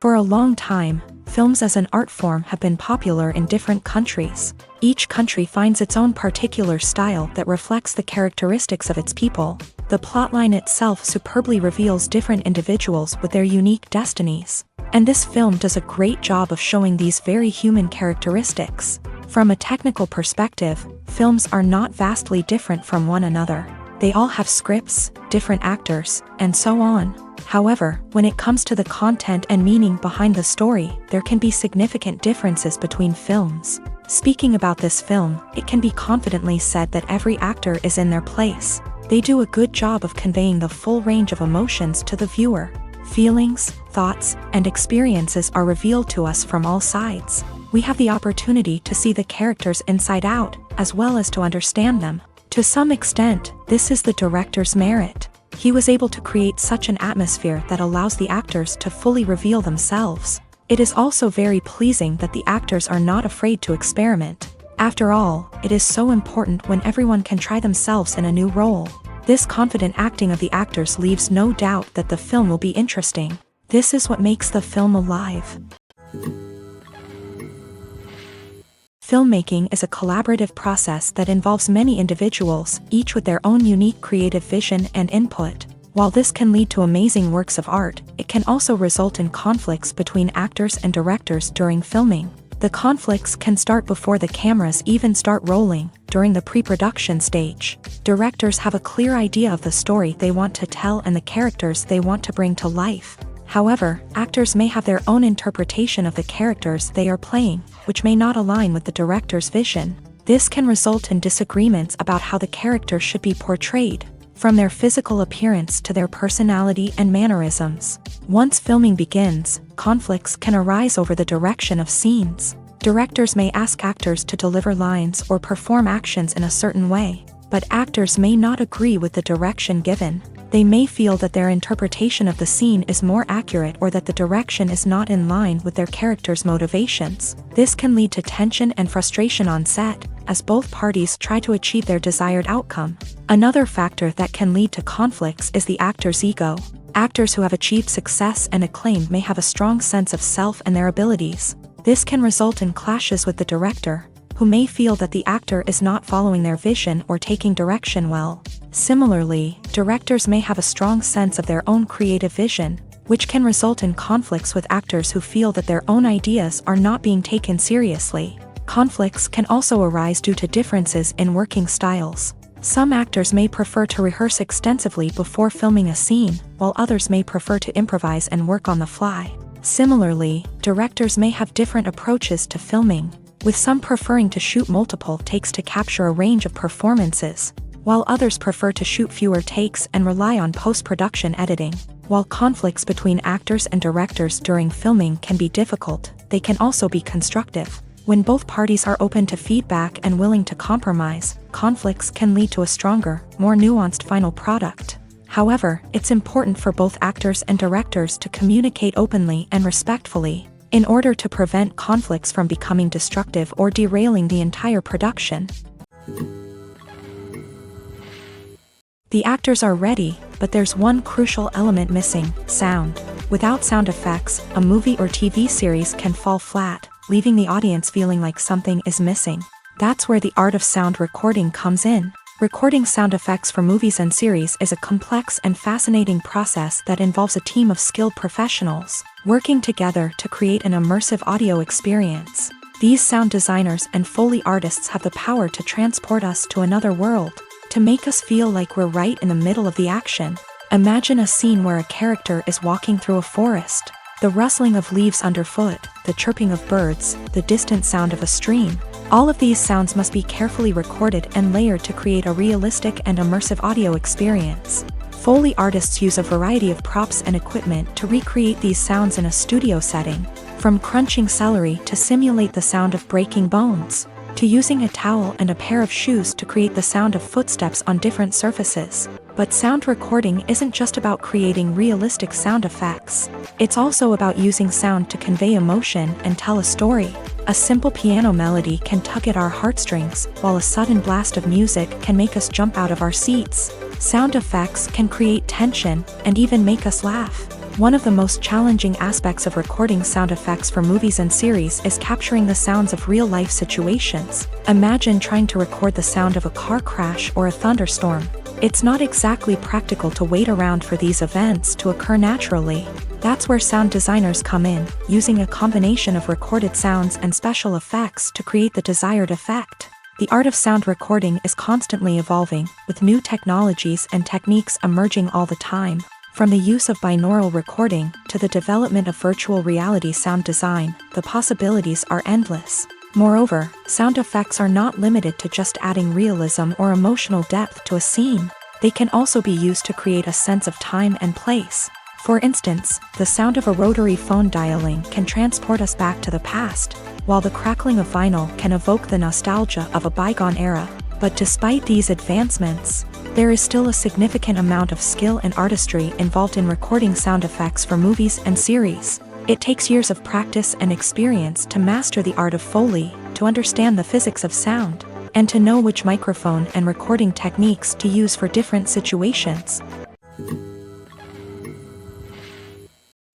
For a long time, films as an art form have been popular in different countries. Each country finds its own particular style that reflects the characteristics of its people. The plotline itself superbly reveals different individuals with their unique destinies. And this film does a great job of showing these very human characteristics. From a technical perspective, films are not vastly different from one another. They all have scripts, different actors, and so on. However, when it comes to the content and meaning behind the story, there can be significant differences between films. Speaking about this film, it can be confidently said that every actor is in their place. They do a good job of conveying the full range of emotions to the viewer. Feelings, thoughts, and experiences are revealed to us from all sides. We have the opportunity to see the characters inside out, as well as to understand them. To some extent, this is the director's merit. He was able to create such an atmosphere that allows the actors to fully reveal themselves. It is also very pleasing that the actors are not afraid to experiment. After all, it is so important when everyone can try themselves in a new role. This confident acting of the actors leaves no doubt that the film will be interesting. This is what makes the film alive. Filmmaking is a collaborative process that involves many individuals, each with their own unique creative vision and input. While this can lead to amazing works of art, it can also result in conflicts between actors and directors during filming. The conflicts can start before the cameras even start rolling, during the pre-production stage. Directors have a clear idea of the story they want to tell and the characters they want to bring to life. However, actors may have their own interpretation of the characters they are playing, which may not align with the director's vision. This can result in disagreements about how the character should be portrayed, from their physical appearance to their personality and mannerisms. Once filming begins, conflicts can arise over the direction of scenes. Directors may ask actors to deliver lines or perform actions in a certain way, but actors may not agree with the direction given. They may feel that their interpretation of the scene is more accurate or that the direction is not in line with their character's motivations. This can lead to tension and frustration on set, as both parties try to achieve their desired outcome. Another factor that can lead to conflicts is the actor's ego. Actors who have achieved success and acclaim may have a strong sense of self and their abilities. This can result in clashes with the director, who may feel that the actor is not following their vision or taking direction well. Similarly, directors may have a strong sense of their own creative vision, which can result in conflicts with actors who feel that their own ideas are not being taken seriously. Conflicts can also arise due to differences in working styles. Some actors may prefer to rehearse extensively before filming a scene, while others may prefer to improvise and work on the fly. Similarly, directors may have different approaches to filming, with some preferring to shoot multiple takes to capture a range of performances, while others prefer to shoot fewer takes and rely on post-production editing. While conflicts between actors and directors during filming can be difficult, they can also be constructive. When both parties are open to feedback and willing to compromise, conflicts can lead to a stronger, more nuanced final product. However, it's important for both actors and directors to communicate openly and respectfully, in order to prevent conflicts from becoming destructive or derailing the entire production. The actors are ready, but there's one crucial element missing: sound. Without sound effects, a movie or TV series can fall flat, leaving the audience feeling like something is missing. That's where the art of sound recording comes in. Recording sound effects for movies and series is a complex and fascinating process that involves a team of skilled professionals working together to create an immersive audio experience. These sound designers and Foley artists have the power to transport us to another world, to make us feel like we're right in the middle of the action. Imagine a scene where a character is walking through a forest. The rustling of leaves underfoot, the chirping of birds, the distant sound of a stream. All of these sounds must be carefully recorded and layered to create a realistic and immersive audio experience. Foley artists use a variety of props and equipment to recreate these sounds in a studio setting, from crunching celery to simulate the sound of breaking bones, to using a towel and a pair of shoes to create the sound of footsteps on different surfaces. But sound recording isn't just about creating realistic sound effects. It's also about using sound to convey emotion and tell a story. A simple piano melody can tug at our heartstrings, while a sudden blast of music can make us jump out of our seats. Sound effects can create tension and even make us laugh. One of the most challenging aspects of recording sound effects for movies and series is capturing the sounds of real-life situations. Imagine trying to record the sound of a car crash or a thunderstorm. It's not exactly practical to wait around for these events to occur naturally. That's where sound designers come in, using a combination of recorded sounds and special effects to create the desired effect. The art of sound recording is constantly evolving, with new technologies and techniques emerging all the time. From the use of binaural recording to the development of virtual reality sound design, the possibilities are endless. Moreover, sound effects are not limited to just adding realism or emotional depth to a scene. They can also be used to create a sense of time and place. For instance, the sound of a rotary phone dialing can transport us back to the past, while the crackling of vinyl can evoke the nostalgia of a bygone era. But despite these advancements, there is still a significant amount of skill and artistry involved in recording sound effects for movies and series. It takes years of practice and experience to master the art of Foley, to understand the physics of sound, and to know which microphone and recording techniques to use for different situations.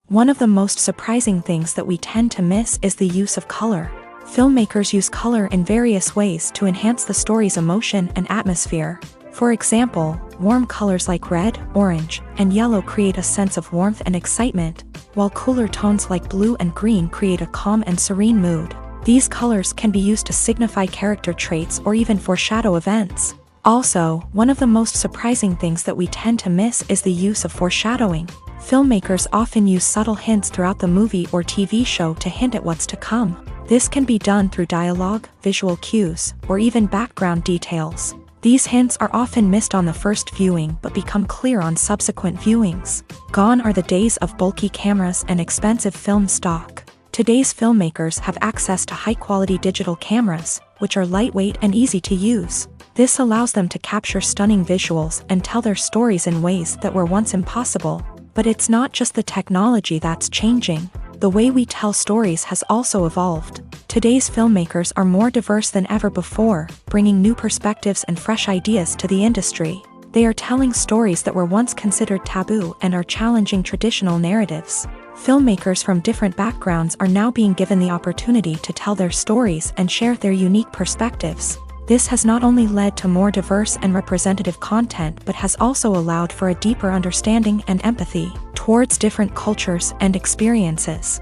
One of the most surprising things that we tend to miss is the use of color. Filmmakers use color in various ways to enhance the story's emotion and atmosphere. For example, warm colors like red, orange, and yellow create a sense of warmth and excitement, while cooler tones like blue and green create a calm and serene mood. These colors can be used to signify character traits or even foreshadow events. Also, one of the most surprising things that we tend to miss is the use of foreshadowing. Filmmakers often use subtle hints throughout the movie or TV show to hint at what's to come. This can be done through dialogue, visual cues, or even background details. These hints are often missed on the first viewing but become clear on subsequent viewings. Gone are the days of bulky cameras and expensive film stock. Today's filmmakers have access to high-quality digital cameras, which are lightweight and easy to use. This allows them to capture stunning visuals and tell their stories in ways that were once impossible. But it's not just the technology that's changing. The way we tell stories has also evolved. Today's filmmakers are more diverse than ever before, bringing new perspectives and fresh ideas to the industry. They are telling stories that were once considered taboo and are challenging traditional narratives. Filmmakers from different backgrounds are now being given the opportunity to tell their stories and share their unique perspectives. This has not only led to more diverse and representative content but has also allowed for a deeper understanding and empathy towards different cultures and experiences.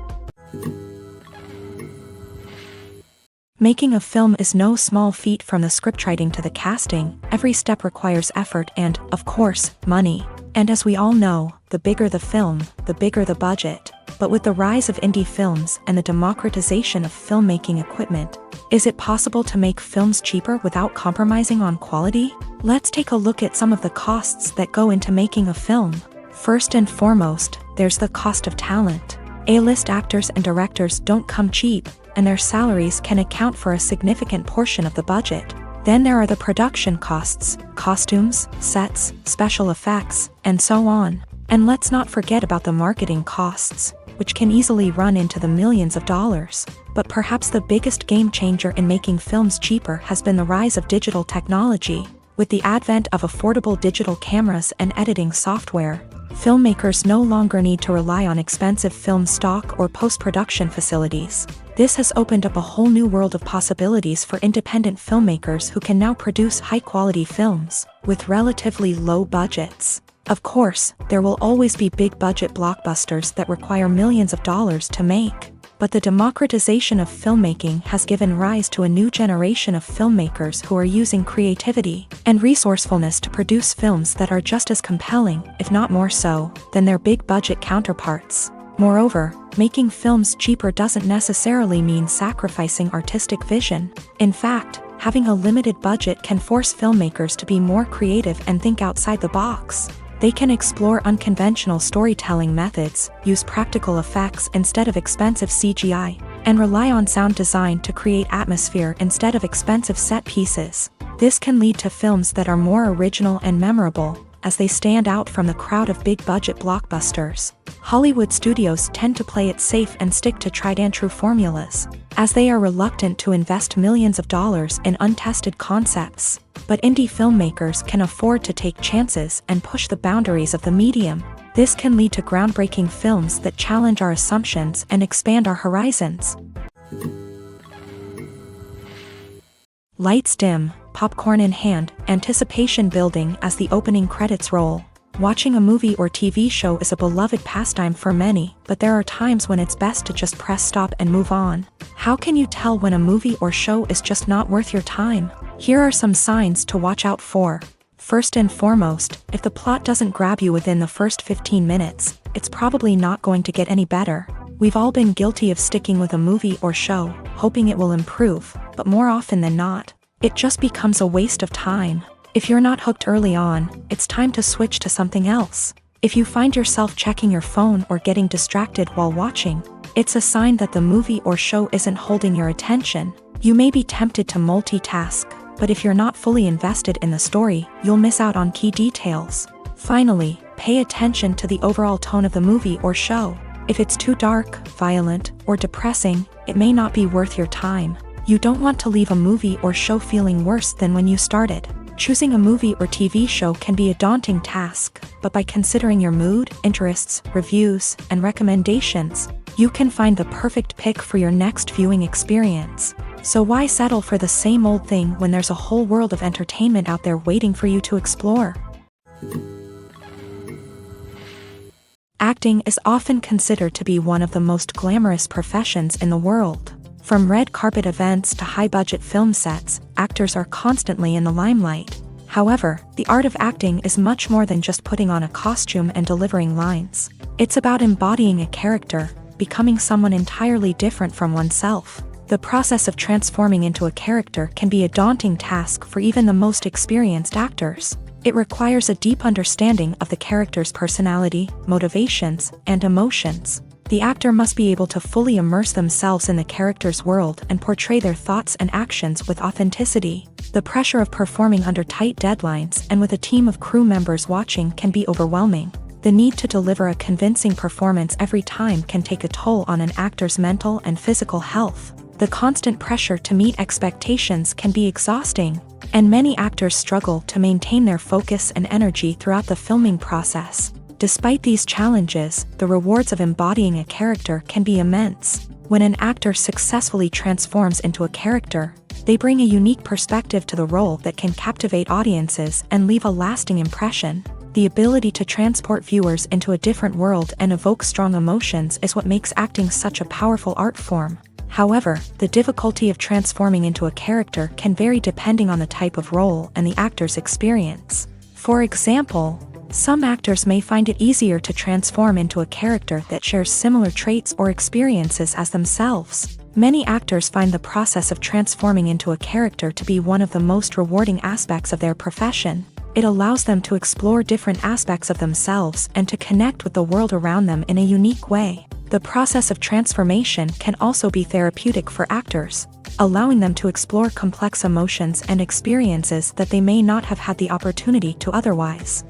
Making a film is no small feat. From the scriptwriting to the casting, every step requires effort and, of course, money. And as we all know, the bigger the film, the bigger the budget. But with the rise of indie films and the democratization of filmmaking equipment, is it possible to make films cheaper without compromising on quality? Let's take a look at some of the costs that go into making a film. First and foremost, there's the cost of talent. A-list actors and directors don't come cheap, and their salaries can account for a significant portion of the budget. Then there are the production costs, costumes, sets, special effects, and so on. And let's not forget about the marketing costs, which can easily run into the millions of dollars. But perhaps the biggest game changer in making films cheaper has been the rise of digital technology. With the advent of affordable digital cameras and editing software, filmmakers no longer need to rely on expensive film stock or post-production facilities. This has opened up a whole new world of possibilities for independent filmmakers who can now produce high-quality films with relatively low budgets. Of course, there will always be big-budget blockbusters that require millions of dollars to make. But the democratization of filmmaking has given rise to a new generation of filmmakers who are using creativity and resourcefulness to produce films that are just as compelling, if not more so, than their big-budget counterparts. Moreover, making films cheaper doesn't necessarily mean sacrificing artistic vision. In fact, having a limited budget can force filmmakers to be more creative and think outside the box. They can explore unconventional storytelling methods, use practical effects instead of expensive CGI, and rely on sound design to create atmosphere instead of expensive set pieces. This can lead to films that are more original and memorable, as they stand out from the crowd of big-budget blockbusters. Hollywood studios tend to play it safe and stick to tried-and-true formulas, as they are reluctant to invest millions of dollars in untested concepts. But indie filmmakers can afford to take chances and push the boundaries of the medium. This can lead to groundbreaking films that challenge our assumptions and expand our horizons. Lights dim, popcorn in hand, anticipation building as the opening credits roll. Watching a movie or TV show is a beloved pastime for many, but there are times when it's best to just press stop and move on. How can you tell when a movie or show is just not worth your time? Here are some signs to watch out for. First and foremost, if the plot doesn't grab you within the first 15 minutes, it's probably not going to get any better. We've all been guilty of sticking with a movie or show, hoping it will improve, but more often than not, it just becomes a waste of time. If you're not hooked early on, it's time to switch to something else. If you find yourself checking your phone or getting distracted while watching, it's a sign that the movie or show isn't holding your attention. You may be tempted to multitask, but if you're not fully invested in the story, you'll miss out on key details. Finally, pay attention to the overall tone of the movie or show. If it's too dark, violent, or depressing, it may not be worth your time. You don't want to leave a movie or show feeling worse than when you started. Choosing a movie or TV show can be a daunting task, but by considering your mood, interests, reviews, and recommendations, you can find the perfect pick for your next viewing experience. So why settle for the same old thing when there's a whole world of entertainment out there waiting for you to explore? Acting is often considered to be one of the most glamorous professions in the world. From red carpet events to high-budget film sets, actors are constantly in the limelight. However, the art of acting is much more than just putting on a costume and delivering lines. It's about embodying a character, becoming someone entirely different from oneself. The process of transforming into a character can be a daunting task for even the most experienced actors. It requires a deep understanding of the character's personality, motivations, and emotions. The actor must be able to fully immerse themselves in the character's world and portray their thoughts and actions with authenticity. The pressure of performing under tight deadlines and with a team of crew members watching can be overwhelming. The need to deliver a convincing performance every time can take a toll on an actor's mental and physical health. The constant pressure to meet expectations can be exhausting, and many actors struggle to maintain their focus and energy throughout the filming process. Despite these challenges, the rewards of embodying a character can be immense. When an actor successfully transforms into a character, they bring a unique perspective to the role that can captivate audiences and leave a lasting impression. The ability to transport viewers into a different world and evoke strong emotions is what makes acting such a powerful art form. However, the difficulty of transforming into a character can vary depending on the type of role and the actor's experience. For example, some actors may find it easier to transform into a character that shares similar traits or experiences as themselves. Many actors find the process of transforming into a character to be one of the most rewarding aspects of their profession. It allows them to explore different aspects of themselves and to connect with the world around them in a unique way. The process of transformation can also be therapeutic for actors, allowing them to explore complex emotions and experiences that they may not have had the opportunity to otherwise.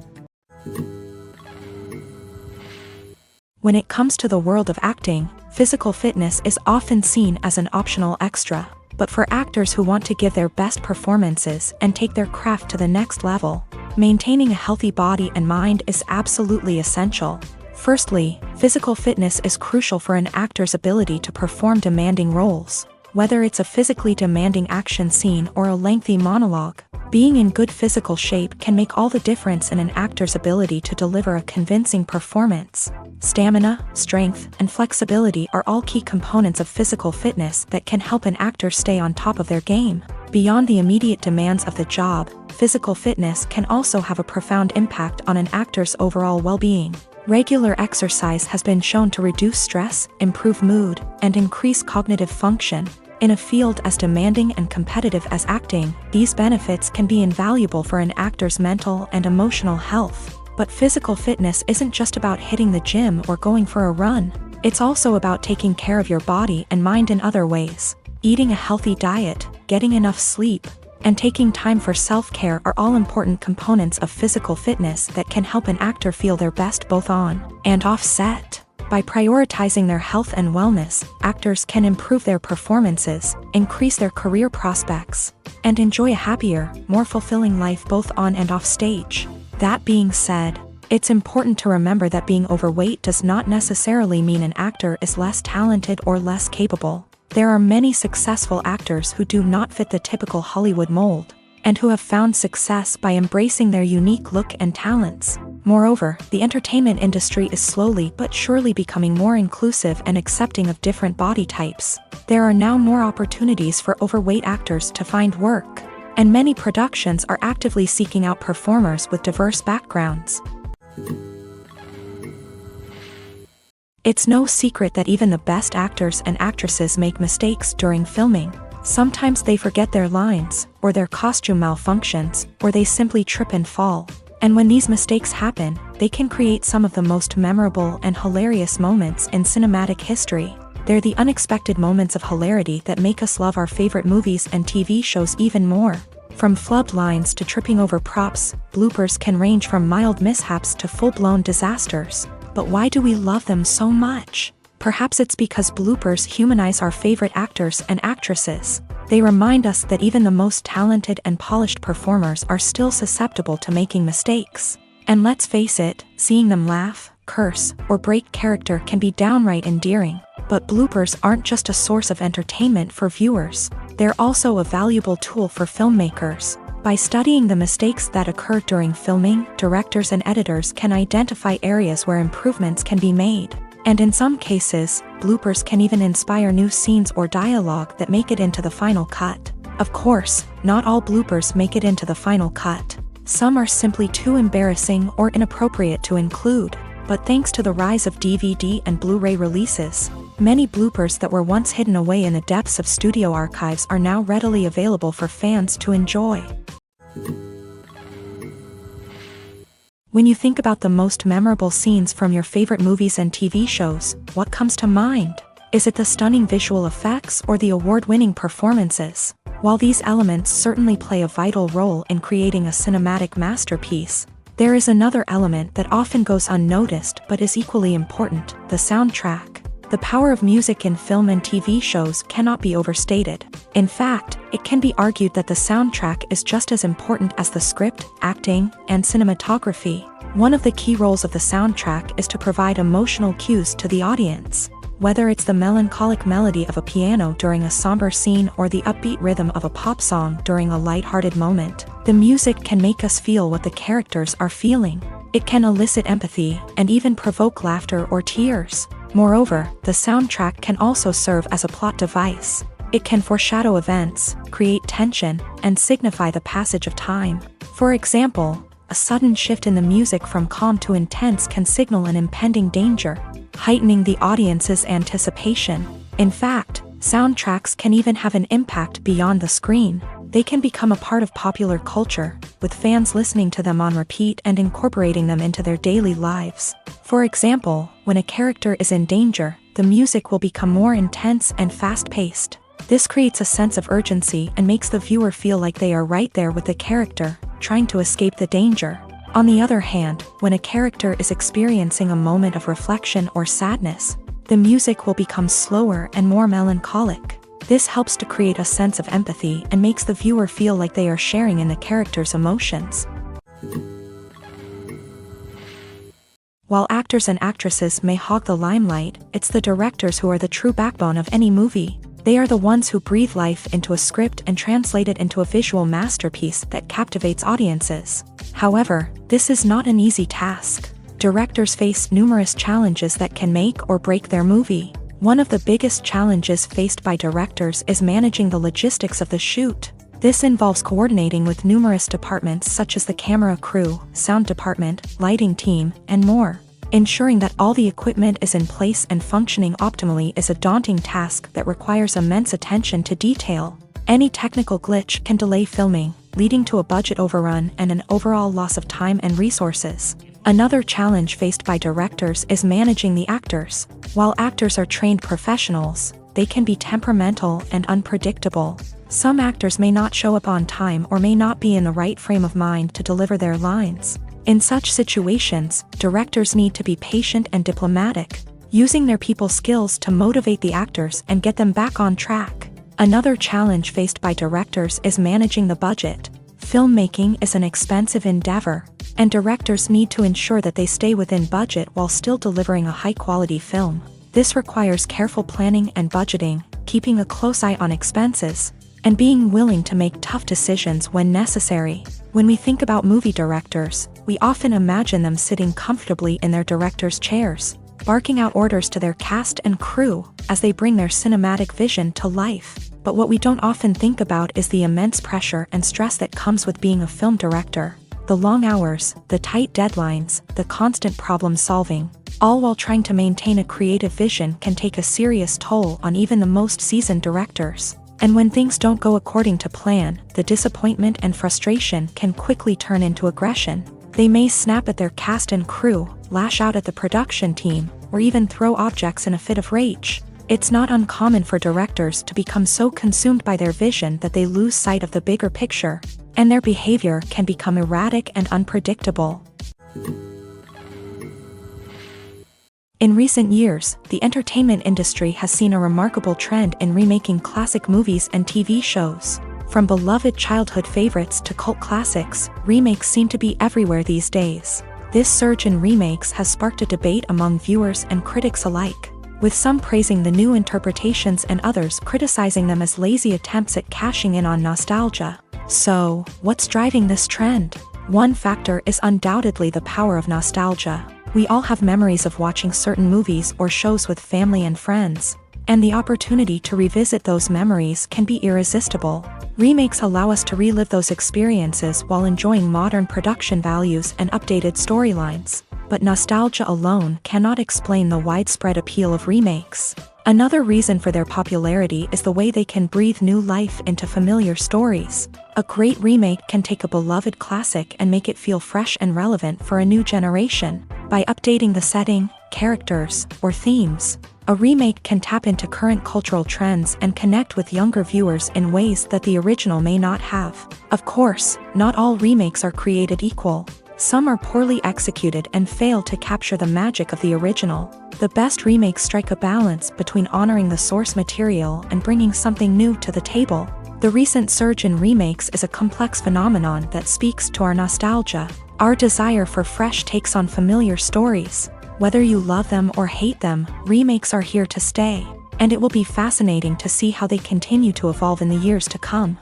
When it comes to the world of acting, physical fitness is often seen as an optional extra, but for actors who want to give their best performances and take their craft to the next level, maintaining a healthy body and mind is absolutely essential. Firstly, physical fitness is crucial for an actor's ability to perform demanding roles. Whether it's a physically demanding action scene or a lengthy monologue, being in good physical shape can make all the difference in an actor's ability to deliver a convincing performance. Stamina, strength, and flexibility are all key components of physical fitness that can help an actor stay on top of their game. Beyond the immediate demands of the job, physical fitness can also have a profound impact on an actor's overall well-being. Regular exercise has been shown to reduce stress, improve mood, and increase cognitive function. In a field as demanding and competitive as acting, these benefits can be invaluable for an actor's mental and emotional health. But physical fitness isn't just about hitting the gym or going for a run. It's also about taking care of your body and mind in other ways. Eating a healthy diet, getting enough sleep, and taking time for self-care are all important components of physical fitness that can help an actor feel their best both on and off set. By prioritizing their health and wellness, actors can improve their performances, increase their career prospects, and enjoy a happier, more fulfilling life both on and off stage. That being said, It's important to remember that being overweight does not necessarily mean an actor is less talented or less capable. There are many successful actors who do not fit the typical Hollywood mold, and who have found success by embracing their unique look and talents. Moreover, the entertainment industry is slowly but surely becoming more inclusive and accepting of different body types. There are now more opportunities for overweight actors to find work, and many productions are actively seeking out performers with diverse backgrounds. It's no secret that even the best actors and actresses make mistakes during filming. Sometimes they forget their lines, or their costume malfunctions, or they simply trip and fall. And when these mistakes happen, they can create some of the most memorable and hilarious moments in cinematic history. They're the unexpected moments of hilarity that make us love our favorite movies and TV shows even more. From flubbed lines to tripping over props, bloopers can range from mild mishaps to full-blown disasters. But why do we love them so much? Perhaps it's because bloopers humanize our favorite actors and actresses. They remind us that even the most talented and polished performers are still susceptible to making mistakes. And let's face it, seeing them laugh, curse, or break character can be downright endearing. But bloopers aren't just a source of entertainment for viewers. They're also a valuable tool for filmmakers. By studying the mistakes that occur during filming, directors and editors can identify areas where improvements can be made. And in some cases, bloopers can even inspire new scenes or dialogue that make it into the final cut. Of course, not all bloopers make it into the final cut. Some are simply too embarrassing or inappropriate to include. But thanks to the rise of DVD and Blu-ray releases, many bloopers that were once hidden away in the depths of studio archives are now readily available for fans to enjoy. When you think about the most memorable scenes from your favorite movies and TV shows, what comes to mind? Is it the stunning visual effects or the award-winning performances? While these elements certainly play a vital role in creating a cinematic masterpiece, there is another element that often goes unnoticed but is equally important: the soundtrack. The power of music in film and TV shows cannot be overstated. In fact, it can be argued that the soundtrack is just as important as the script, acting, and cinematography. One of the key roles of the soundtrack is to provide emotional cues to the audience. Whether it's the melancholic melody of a piano during a somber scene or the upbeat rhythm of a pop song during a lighthearted moment, the music can make us feel what the characters are feeling. It can elicit empathy and even provoke laughter or tears. Moreover, the soundtrack can also serve as a plot device. It can foreshadow events, create tension, and signify the passage of time. For example, a sudden shift in the music from calm to intense can signal an impending danger, heightening the audience's anticipation. In fact, soundtracks can even have an impact beyond the screen. They can become a part of popular culture, with fans listening to them on repeat and incorporating them into their daily lives. For example, when a character is in danger, the music will become more intense and fast-paced. This creates a sense of urgency and makes the viewer feel like they are right there with the character, trying to escape the danger. On the other hand, when a character is experiencing a moment of reflection or sadness, the music will become slower and more melancholic. This helps to create a sense of empathy and makes the viewer feel like they are sharing in the character's emotions. While actors and actresses may hog the limelight, it's the directors who are the true backbone of any movie. They are the ones who breathe life into a script and translate it into a visual masterpiece that captivates audiences. However, this is not an easy task. Directors face numerous challenges that can make or break their movie. One of the biggest challenges faced by directors is managing the logistics of the shoot. This involves coordinating with numerous departments such as the camera crew, sound department, lighting team, and more. Ensuring that all the equipment is in place and functioning optimally is a daunting task that requires immense attention to detail. Any technical glitch can delay filming, leading to a budget overrun and an overall loss of time and resources. Another challenge faced by directors is managing the actors. While actors are trained professionals, they can be temperamental and unpredictable. Some actors may not show up on time or may not be in the right frame of mind to deliver their lines. In such situations, directors need to be patient and diplomatic, using their people skills to motivate the actors and get them back on track. Another challenge faced by directors is managing the budget. Filmmaking is an expensive endeavor, and directors need to ensure that they stay within budget while still delivering a high-quality film. This requires careful planning and budgeting, keeping a close eye on expenses, and being willing to make tough decisions when necessary. When we think about movie directors, we often imagine them sitting comfortably in their director's chairs, barking out orders to their cast and crew as they bring their cinematic vision to life. But what we don't often think about is the immense pressure and stress that comes with being a film director. The long hours, the tight deadlines, the constant problem solving, all while trying to maintain a creative vision can take a serious toll on even the most seasoned directors. And when things don't go according to plan, the disappointment and frustration can quickly turn into aggression. They may snap at their cast and crew, lash out at the production team, or even throw objects in a fit of rage. It's not uncommon for directors to become so consumed by their vision that they lose sight of the bigger picture, and their behavior can become erratic and unpredictable. In recent years, the entertainment industry has seen a remarkable trend in remaking classic movies and TV shows. From beloved childhood favorites to cult classics, remakes seem to be everywhere these days. This surge in remakes has sparked a debate among viewers and critics alike, with some praising the new interpretations and others criticizing them as lazy attempts at cashing in on nostalgia. So, what's driving this trend? One factor is undoubtedly the power of nostalgia. We all have memories of watching certain movies or shows with family and friends, and the opportunity to revisit those memories can be irresistible. Remakes allow us to relive those experiences while enjoying modern production values and updated storylines. But nostalgia alone cannot explain the widespread appeal of remakes. Another reason for their popularity is the way they can breathe new life into familiar stories. A great remake can take a beloved classic and make it feel fresh and relevant for a new generation. By updating the setting, characters, or themes, a remake can tap into current cultural trends and connect with younger viewers in ways that the original may not have. Of course, not all remakes are created equal. Some are poorly executed and fail to capture the magic of the original. The best remakes strike a balance between honoring the source material and bringing something new to the table. The recent surge in remakes is a complex phenomenon that speaks to our nostalgia, our desire for fresh takes on familiar stories. Whether you love them or hate them, remakes are here to stay, and it will be fascinating to see how they continue to evolve in the years to come.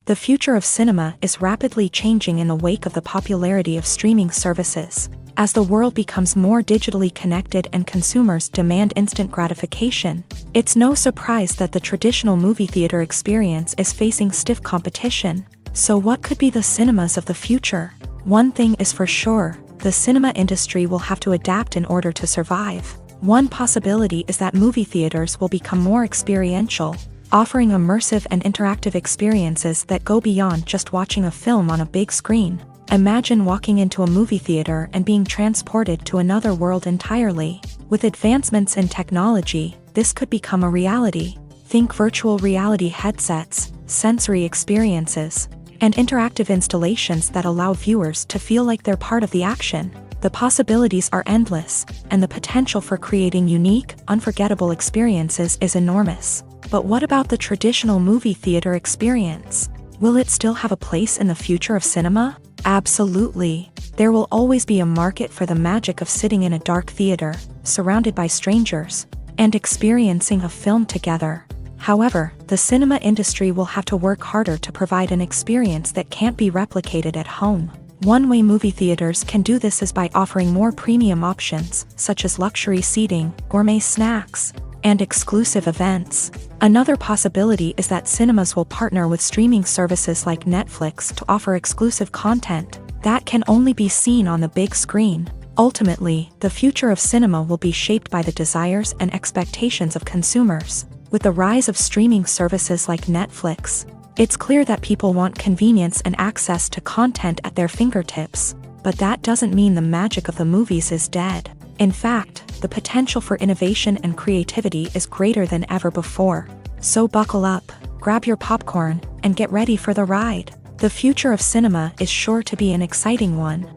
The future of cinema is rapidly changing in the wake of the popularity of streaming services. As the world becomes more digitally connected and consumers demand instant gratification, it's no surprise that the traditional movie theater experience is facing stiff competition. So what could be the cinemas of the future? One thing is for sure, the cinema industry will have to adapt in order to survive. One possibility is that movie theaters will become more experiential, offering immersive and interactive experiences that go beyond just watching a film on a big screen. Imagine walking into a movie theater and being transported to another world entirely. With advancements in technology, this could become a reality. Think virtual reality headsets, sensory experiences, and interactive installations that allow viewers to feel like they're part of the action. The possibilities are endless, and the potential for creating unique, unforgettable experiences is enormous. But what about the traditional movie theater experience? Will it still have a place in the future of cinema? Absolutely. There will always be a market for the magic of sitting in a dark theater, surrounded by strangers, and experiencing a film together. However, the cinema industry will have to work harder to provide an experience that can't be replicated at home. One way movie theaters can do this is by offering more premium options, such as luxury seating, gourmet snacks, and exclusive events. Another possibility is that cinemas will partner with streaming services like Netflix to offer exclusive content that can only be seen on the big screen. Ultimately, the future of cinema will be shaped by the desires and expectations of consumers. With the rise of streaming services like Netflix, it's clear that people want convenience and access to content at their fingertips. But that doesn't mean the magic of the movies is dead. In fact, the potential for innovation and creativity is greater than ever before. So buckle up, grab your popcorn, and get ready for the ride. The future of cinema is sure to be an exciting one.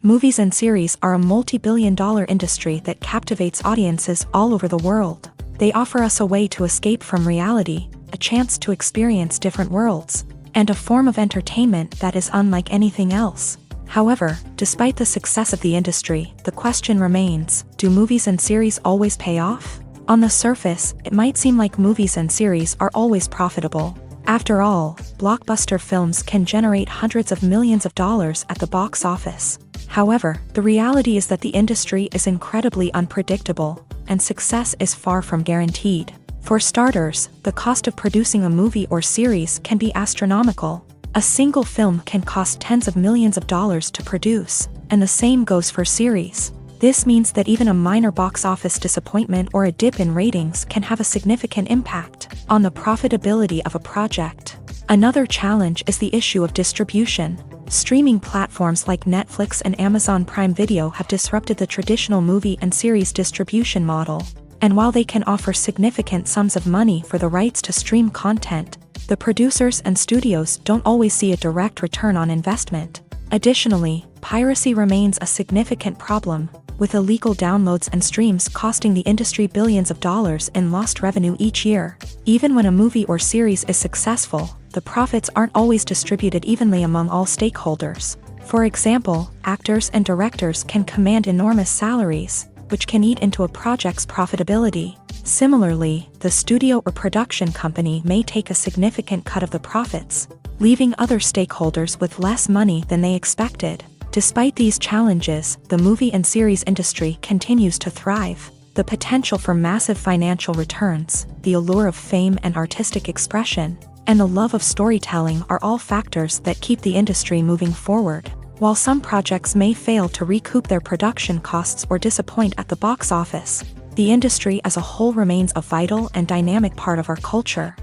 Movies and series are a multi-billion-dollar industry that captivates audiences all over the world. They offer us a way to escape from reality, a chance to experience different worlds, and a form of entertainment that is unlike anything else. However, despite the success of the industry, the question remains, do movies and series always pay off? On the surface, it might seem like movies and series are always profitable. After all, blockbuster films can generate hundreds of millions of dollars at the box office. However, the reality is that the industry is incredibly unpredictable, and success is far from guaranteed. For starters, the cost of producing a movie or series can be astronomical. A single film can cost tens of millions of dollars to produce, and the same goes for series. This means that even a minor box office disappointment or a dip in ratings can have a significant impact on the profitability of a project. Another challenge is the issue of distribution. Streaming platforms like Netflix and Amazon Prime Video have disrupted the traditional movie and series distribution model. And while they can offer significant sums of money for the rights to stream content, the producers and studios don't always see a direct return on investment. Additionally, piracy remains a significant problem, with illegal downloads and streams costing the industry billions of dollars in lost revenue each year. Even when a movie or series is successful, the profits aren't always distributed evenly among all stakeholders. For example, actors and directors can command enormous salaries, which can eat into a project's profitability. Similarly, the studio or production company may take a significant cut of the profits, leaving other stakeholders with less money than they expected. Despite these challenges, the movie and series industry continues to thrive. The potential for massive financial returns, the allure of fame and artistic expression, and the love of storytelling are all factors that keep the industry moving forward. While some projects may fail to recoup their production costs or disappoint at the box office, the industry as a whole remains a vital and dynamic part of our culture.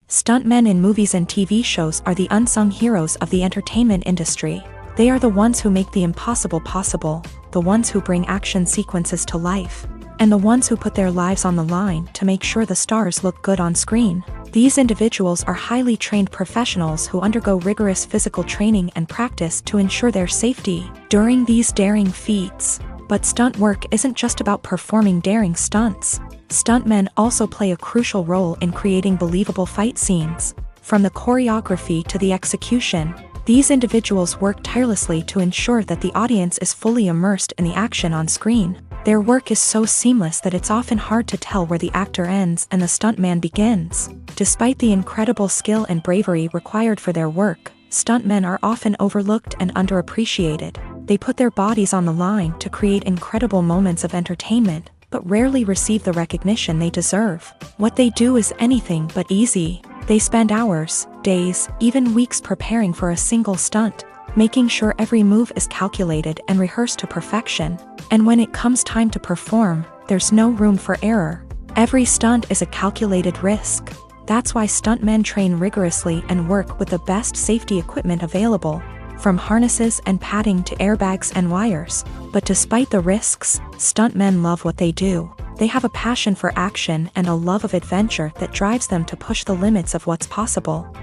Stuntmen in movies and TV shows are the unsung heroes of the entertainment industry. They are the ones who make the impossible possible, the ones who bring action sequences to life, and the ones who put their lives on the line to make sure the stars look good on screen. These individuals are highly trained professionals who undergo rigorous physical training and practice to ensure their safety during these daring feats. But stunt work isn't just about performing daring stunts. Stuntmen also play a crucial role in creating believable fight scenes. From the choreography to the execution, these individuals work tirelessly to ensure that the audience is fully immersed in the action on screen. Their work is so seamless that it's often hard to tell where the actor ends and the stuntman begins. Despite the incredible skill and bravery required for their work, stuntmen are often overlooked and underappreciated. They put their bodies on the line to create incredible moments of entertainment, but rarely receive the recognition they deserve. What they do is anything but easy. They spend hours, days, even weeks preparing for a single stunt, making sure every move is calculated and rehearsed to perfection. And when it comes time to perform, there's no room for error. Every stunt is a calculated risk. That's why stuntmen train rigorously and work with the best safety equipment available, from harnesses and padding to airbags and wires. But despite the risks, stuntmen love what they do. They have a passion for action and a love of adventure that drives them to push the limits of what's possible.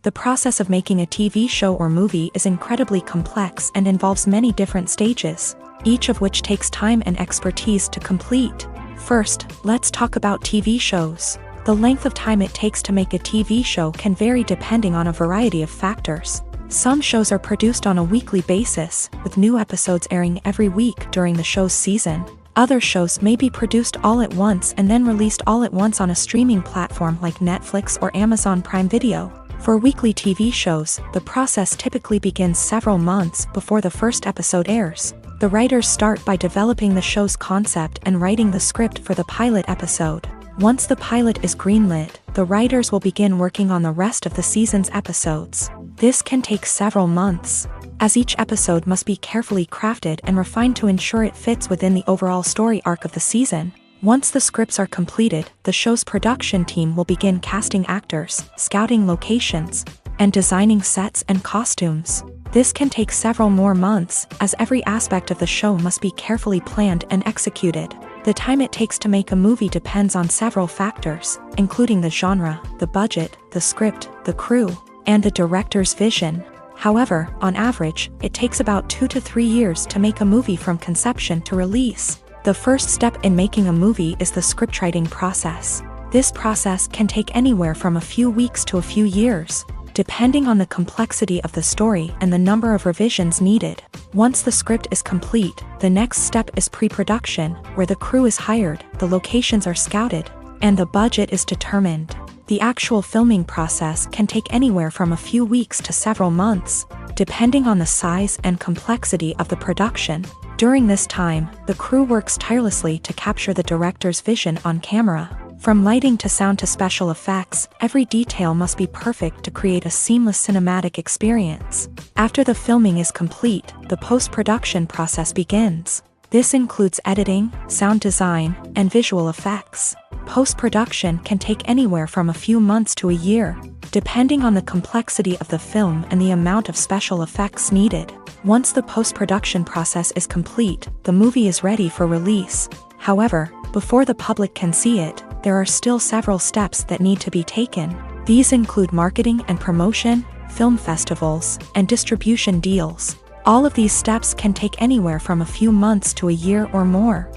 The process of making a TV show or movie is incredibly complex and involves many different stages, each of which takes time and expertise to complete. First, let's talk about TV shows. The length of time it takes to make a TV show can vary depending on a variety of factors. Some shows are produced on a weekly basis, with new episodes airing every week during the show's season. Other shows may be produced all at once and then released all at once on a streaming platform like Netflix or Amazon Prime Video. For weekly TV shows, the process typically begins several months before the first episode airs. The writers start by developing the show's concept and writing the script for the pilot episode. Once the pilot is greenlit, the writers will begin working on the rest of the season's episodes. This can take several months, as each episode must be carefully crafted and refined to ensure it fits within the overall story arc of the season. Once the scripts are completed, the show's production team will begin casting actors, scouting locations, and designing sets and costumes. This can take several more months, as every aspect of the show must be carefully planned and executed. The time it takes to make a movie depends on several factors, including the genre, the budget, the script, the crew, and the director's vision. However, on average, it takes about 2 to 3 years to make a movie from conception to release. The first step in making a movie is the scriptwriting process. This process can take anywhere from a few weeks to a few years, depending on the complexity of the story and the number of revisions needed. Once the script is complete, the next step is pre-production, where the crew is hired, the locations are scouted, and the budget is determined. The actual filming process can take anywhere from a few weeks to several months, depending on the size and complexity of the production. During this time, the crew works tirelessly to capture the director's vision on camera. From lighting to sound to special effects, every detail must be perfect to create a seamless cinematic experience. After the filming is complete, the post-production process begins. This includes editing, sound design, and visual effects. Post-production can take anywhere from a few months to a year, depending on the complexity of the film and the amount of special effects needed. Once the post-production process is complete, the movie is ready for release. However, before the public can see it, there are still several steps that need to be taken. These include marketing and promotion, film festivals, and distribution deals. All of these steps can take anywhere from a few months to a year or more.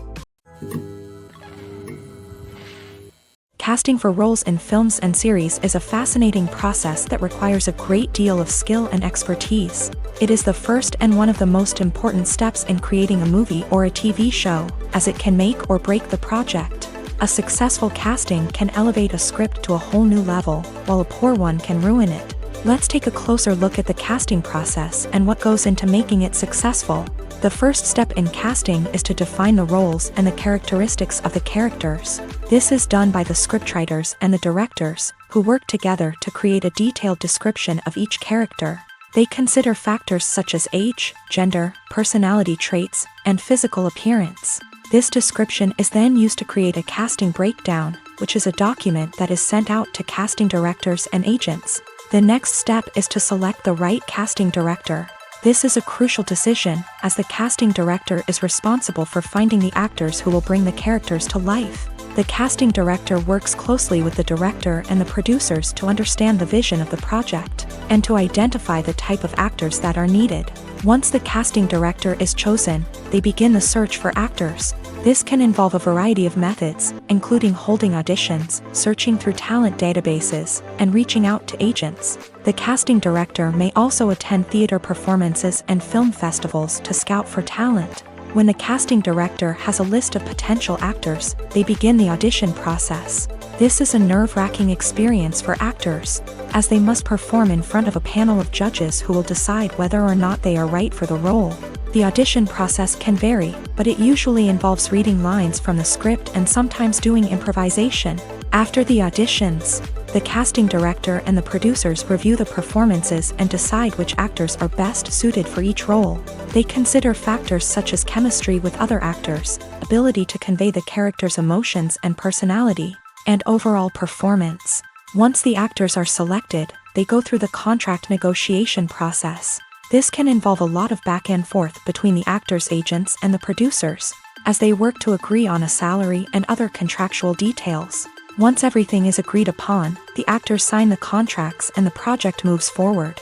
Casting for roles in films and series is a fascinating process that requires a great deal of skill and expertise. It is the first and one of the most important steps in creating a movie or a TV show, as it can make or break the project. A successful casting can elevate a script to a whole new level, while a poor one can ruin it. Let's take a closer look at the casting process and what goes into making it successful. The first step in casting is to define the roles and the characteristics of the characters. This is done by the scriptwriters and the directors, who work together to create a detailed description of each character. They consider factors such as age, gender, personality traits, and physical appearance. This description is then used to create a casting breakdown, which is a document that is sent out to casting directors and agents. The next step is to select the right casting director. This is a crucial decision, as the casting director is responsible for finding the actors who will bring the characters to life. The casting director works closely with the director and the producers to understand the vision of the project, and to identify the type of actors that are needed. Once the casting director is chosen, they begin the search for actors. This can involve a variety of methods, including holding auditions, searching through talent databases, and reaching out to agents. The casting director may also attend theater performances and film festivals to scout for talent. When the casting director has a list of potential actors, they begin the audition process. This is a nerve-wracking experience for actors, as they must perform in front of a panel of judges who will decide whether or not they are right for the role. The audition process can vary, but it usually involves reading lines from the script and sometimes doing improvisation. After the auditions, the casting director and the producers review the performances and decide which actors are best suited for each role. They consider factors such as chemistry with other actors, ability to convey the character's emotions and personality, and overall performance. Once the actors are selected, they go through the contract negotiation process. This can involve a lot of back and forth between the actors' agents and the producers, as they work to agree on a salary and other contractual details. Once everything is agreed upon, the actors sign the contracts and the project moves forward.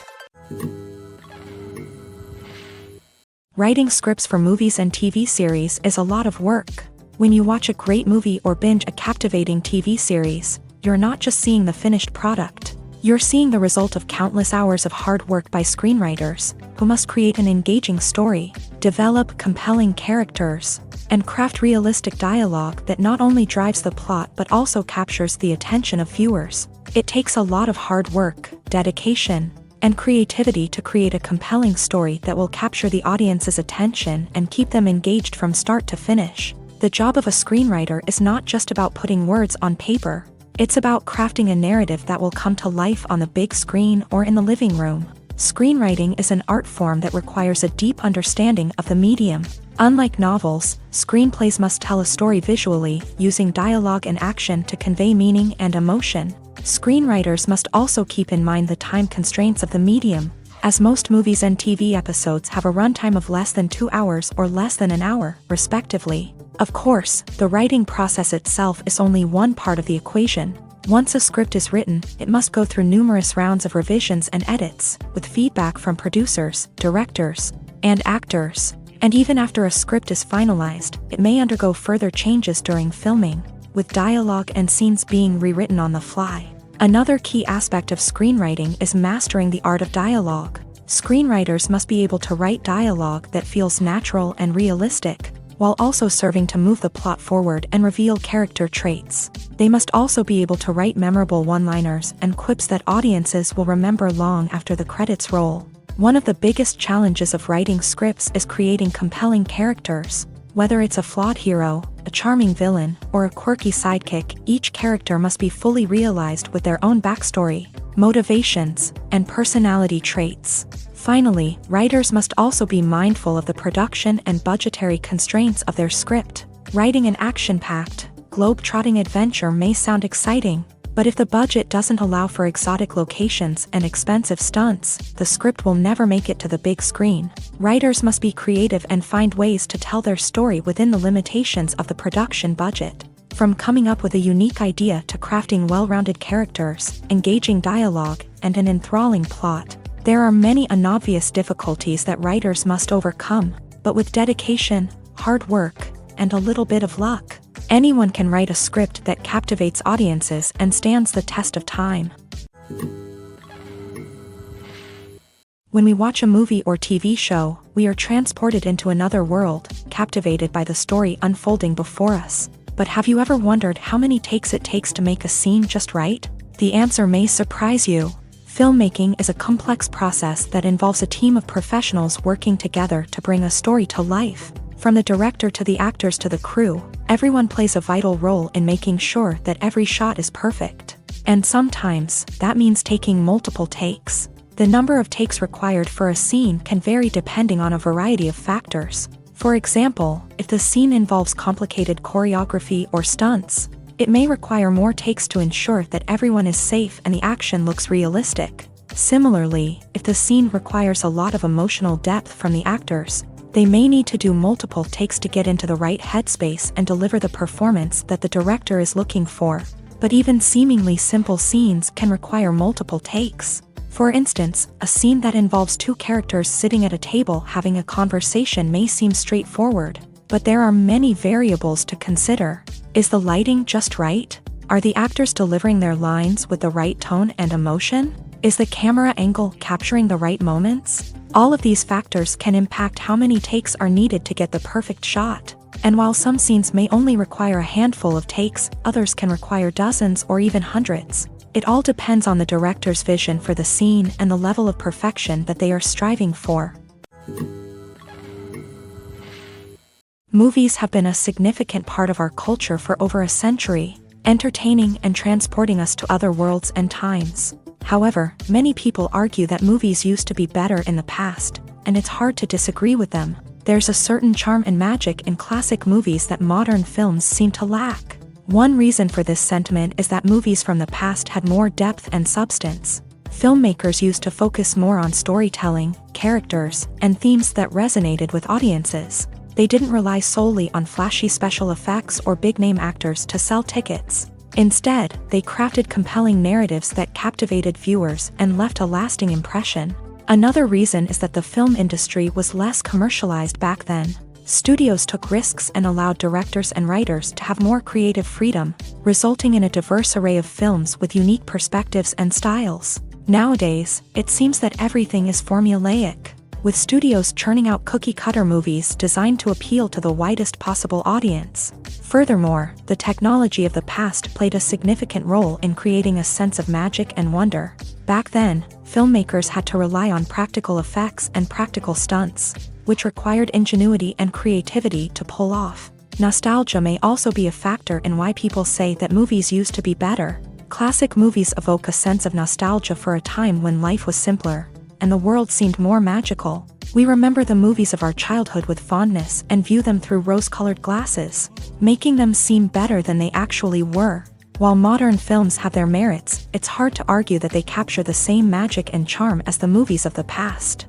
Writing scripts for movies and TV series is a lot of work. When you watch a great movie or binge a captivating TV series, you're not just seeing the finished product. You're seeing the result of countless hours of hard work by screenwriters, who must create an engaging story, develop compelling characters, and craft realistic dialogue that not only drives the plot but also captures the attention of viewers. It takes a lot of hard work, dedication, and creativity to create a compelling story that will capture the audience's attention and keep them engaged from start to finish. The job of a screenwriter is not just about putting words on paper. It's about crafting a narrative that will come to life on the big screen or in the living room. Screenwriting is an art form that requires a deep understanding of the medium. Unlike novels, screenplays must tell a story visually, using dialogue and action to convey meaning and emotion. Screenwriters must also keep in mind the time constraints of the medium, as most movies and TV episodes have a runtime of less than 2 hours or less than an hour, respectively. Of course, the writing process itself is only one part of the equation. Once a script is written, it must go through numerous rounds of revisions and edits, with feedback from producers, directors, and actors. And even after a script is finalized, it may undergo further changes during filming, with dialogue and scenes being rewritten on the fly. Another key aspect of screenwriting is mastering the art of dialogue. Screenwriters must be able to write dialogue that feels natural and realistic, while also serving to move the plot forward and reveal character traits. They must also be able to write memorable one-liners and quips that audiences will remember long after the credits roll. One of the biggest challenges of writing scripts is creating compelling characters. Whether it's a flawed hero, a charming villain, or a quirky sidekick, each character must be fully realized with their own backstory, motivations, and personality traits. Finally, writers must also be mindful of the production and budgetary constraints of their script. Writing an action-packed, globe-trotting adventure may sound exciting, but if the budget doesn't allow for exotic locations and expensive stunts, the script will never make it to the big screen. Writers must be creative and find ways to tell their story within the limitations of the production budget. From coming up with a unique idea to crafting well-rounded characters, engaging dialogue, and an enthralling plot, there are many unobvious difficulties that writers must overcome, but with dedication, hard work, and a little bit of luck, anyone can write a script that captivates audiences and stands the test of time. When we watch a movie or TV show, we are transported into another world, captivated by the story unfolding before us. But have you ever wondered how many takes it takes to make a scene just right? The answer may surprise you. Filmmaking is a complex process that involves a team of professionals working together to bring a story to life. From the director to the actors to the crew, everyone plays a vital role in making sure that every shot is perfect. And sometimes, that means taking multiple takes. The number of takes required for a scene can vary depending on a variety of factors. For example, if the scene involves complicated choreography or stunts, it may require more takes to ensure that everyone is safe and the action looks realistic. Similarly, if the scene requires a lot of emotional depth from the actors, they may need to do multiple takes to get into the right headspace and deliver the performance that the director is looking for. But even seemingly simple scenes can require multiple takes. For instance, a scene that involves two characters sitting at a table having a conversation may seem straightforward, but there are many variables to consider. Is the lighting just right? Are the actors delivering their lines with the right tone and emotion? Is the camera angle capturing the right moments? All of these factors can impact how many takes are needed to get the perfect shot. And while some scenes may only require a handful of takes, others can require dozens or even hundreds. It all depends on the director's vision for the scene and the level of perfection that they are striving for. Movies have been a significant part of our culture for over a century, entertaining and transporting us to other worlds and times. However, many people argue that movies used to be better in the past, and it's hard to disagree with them. There's a certain charm and magic in classic movies that modern films seem to lack. One reason for this sentiment is that movies from the past had more depth and substance. Filmmakers used to focus more on storytelling, characters, and themes that resonated with audiences. They didn't rely solely on flashy special effects or big-name actors to sell tickets. Instead, they crafted compelling narratives that captivated viewers and left a lasting impression. Another reason is that the film industry was less commercialized back then. Studios took risks and allowed directors and writers to have more creative freedom, resulting in a diverse array of films with unique perspectives and styles. Nowadays, it seems that everything is formulaic, with studios churning out cookie-cutter movies designed to appeal to the widest possible audience. Furthermore, the technology of the past played a significant role in creating a sense of magic and wonder. Back then, filmmakers had to rely on practical effects and practical stunts, which required ingenuity and creativity to pull off. Nostalgia may also be a factor in why people say that movies used to be better. Classic movies evoke a sense of nostalgia for a time when life was simpler, and the world seemed more magical. We remember the movies of our childhood with fondness and view them through rose-colored glasses, making them seem better than they actually were. While modern films have their merits, it's hard to argue that they capture the same magic and charm as the movies of the past.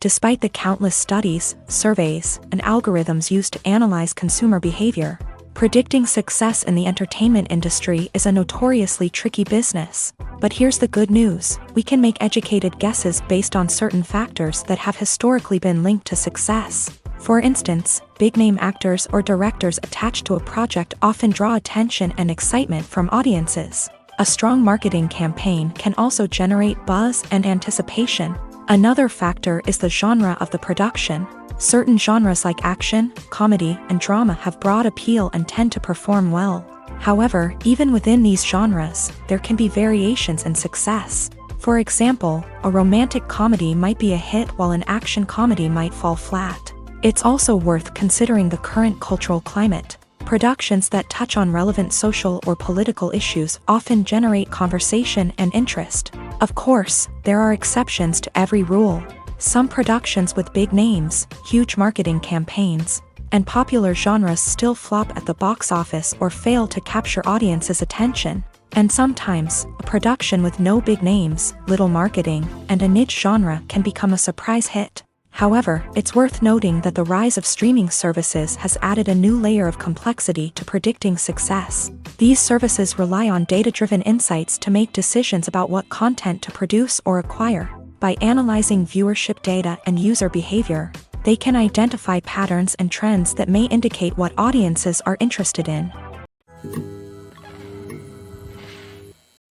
Despite the countless studies, surveys, and algorithms used to analyze consumer behavior, predicting success in the entertainment industry is a notoriously tricky business. But here's the good news: we can make educated guesses based on certain factors that have historically been linked to success. For instance, big-name actors or directors attached to a project often draw attention and excitement from audiences. A strong marketing campaign can also generate buzz and anticipation. Another factor is the genre of the production. Certain genres like action, comedy, and drama have broad appeal and tend to perform well. However, even within these genres, there can be variations in success. For example, a romantic comedy might be a hit while an action comedy might fall flat. It's also worth considering the current cultural climate. Productions that touch on relevant social or political issues often generate conversation and interest. Of course, there are exceptions to every rule. Some productions with big names, huge marketing campaigns, and popular genres still flop at the box office or fail to capture audiences' attention. And sometimes, a production with no big names, little marketing, and a niche genre can become a surprise hit. However, it's worth noting that the rise of streaming services has added a new layer of complexity to predicting success. These services rely on data-driven insights to make decisions about what content to produce or acquire. By analyzing viewership data and user behavior, they can identify patterns and trends that may indicate what audiences are interested in.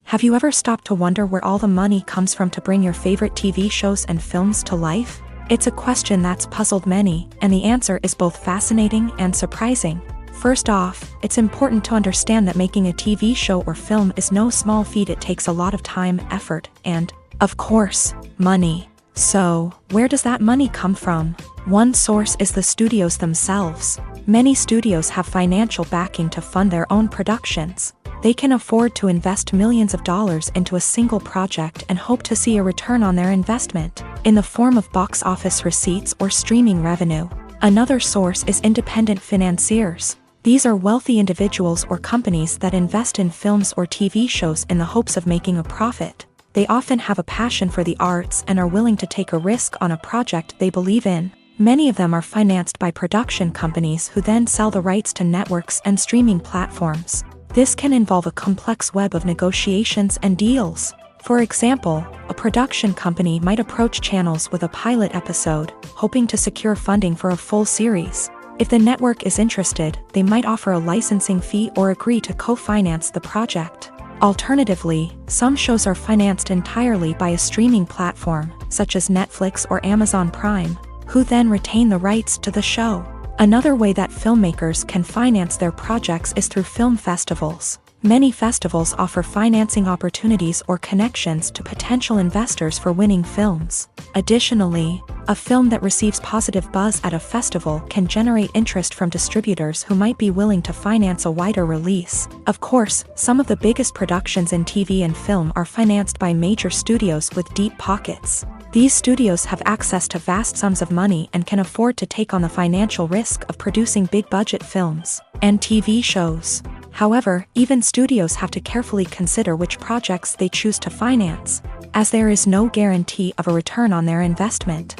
Have you ever stopped to wonder where all the money comes from to bring your favorite TV shows and films to life? It's a question that's puzzled many, and the answer is both fascinating and surprising. First off, it's important to understand that making a TV show or film is no small feat. It takes a lot of time, effort, and, of course, money. So, where does that money come from? One source is the studios themselves. Many studios have financial backing to fund their own productions. They can afford to invest millions of dollars into a single project and hope to see a return on their investment, in the form of box office receipts or streaming revenue. Another source is independent financiers. These are wealthy individuals or companies that invest in films or TV shows in the hopes of making a profit. They often have a passion for the arts and are willing to take a risk on a project they believe in. Many of them are financed by production companies who then sell the rights to networks and streaming platforms. This can involve a complex web of negotiations and deals. For example, a production company might approach channels with a pilot episode, hoping to secure funding for a full series. If the network is interested, they might offer a licensing fee or agree to co-finance the project. Alternatively, some shows are financed entirely by a streaming platform, such as Netflix or Amazon Prime, who then retain the rights to the show. Another way that filmmakers can finance their projects is through film festivals. Many festivals offer financing opportunities or connections to potential investors for winning films. Additionally, a film that receives positive buzz at a festival can generate interest from distributors who might be willing to finance a wider release. Of course, some of the biggest productions in TV and film are financed by major studios with deep pockets. These studios have access to vast sums of money and can afford to take on the financial risk of producing big-budget films and TV shows. However, even studios have to carefully consider which projects they choose to finance, as there is no guarantee of a return on their investment.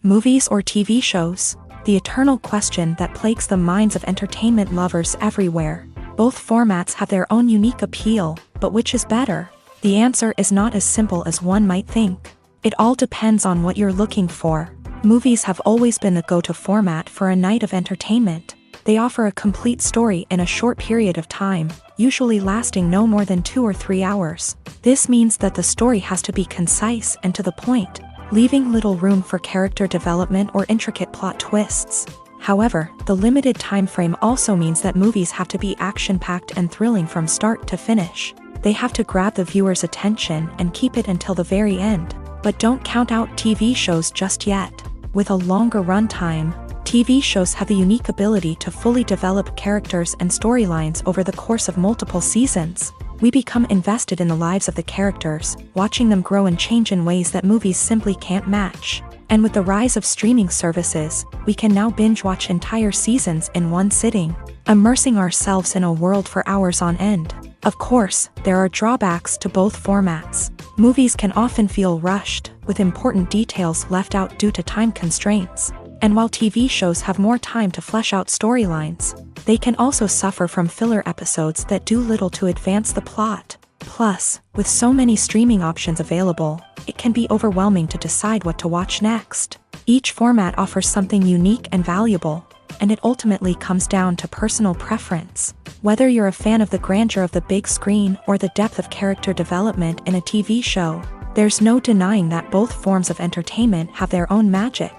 Movies or TV shows? The eternal question that plagues the minds of entertainment lovers everywhere. Both formats have their own unique appeal, but which is better? The answer is not as simple as one might think. It all depends on what you're looking for. Movies have always been the go-to format for a night of entertainment. They offer a complete story in a short period of time, usually lasting no more than 2 or 3 hours. This means that the story has to be concise and to the point, leaving little room for character development or intricate plot twists. However, the limited time frame also means that movies have to be action-packed and thrilling from start to finish. They have to grab the viewer's attention and keep it until the very end. But don't count out TV shows just yet. With a longer runtime, TV shows have the unique ability to fully develop characters and storylines over the course of multiple seasons. We become invested in the lives of the characters, watching them grow and change in ways that movies simply can't match. And with the rise of streaming services, we can now binge-watch entire seasons in one sitting, immersing ourselves in a world for hours on end. Of course, there are drawbacks to both formats. Movies can often feel rushed, with important details left out due to time constraints. And while TV shows have more time to flesh out storylines, they can also suffer from filler episodes that do little to advance the plot. Plus, with so many streaming options available, it can be overwhelming to decide what to watch next. Each format offers something unique and valuable, and it ultimately comes down to personal preference. Whether you're a fan of the grandeur of the big screen or the depth of character development in a TV show, there's no denying that both forms of entertainment have their own magic.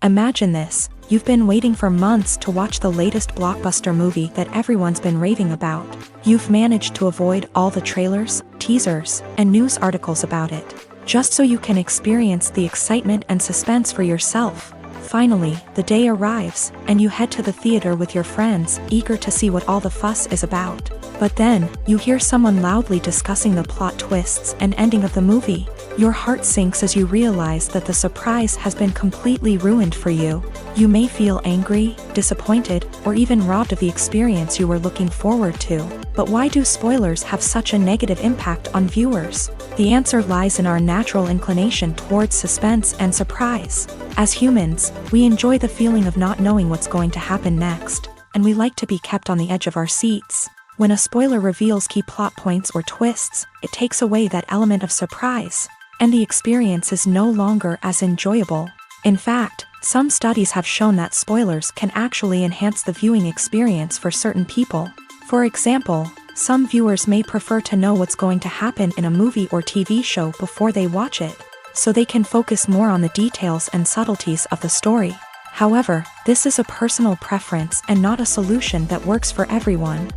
Imagine this: you've been waiting for months to watch the latest blockbuster movie that everyone's been raving about. You've managed to avoid all the trailers, teasers, and news articles about it, just so you can experience the excitement and suspense for yourself. Finally, the day arrives, and you head to the theater with your friends, eager to see what all the fuss is about. But then, you hear someone loudly discussing the plot twists and ending of the movie. Your heart sinks as you realize that the surprise has been completely ruined for you. You may feel angry, disappointed, or even robbed of the experience you were looking forward to. But why do spoilers have such a negative impact on viewers? The answer lies in our natural inclination towards suspense and surprise. As humans, we enjoy the feeling of not knowing what's going to happen next, and we like to be kept on the edge of our seats. When a spoiler reveals key plot points or twists, it takes away that element of surprise, and the experience is no longer as enjoyable. In fact, some studies have shown that spoilers can actually enhance the viewing experience for certain people. For example, some viewers may prefer to know what's going to happen in a movie or TV show before they watch it, so they can focus more on the details and subtleties of the story. However, this is a personal preference and not a solution that works for everyone.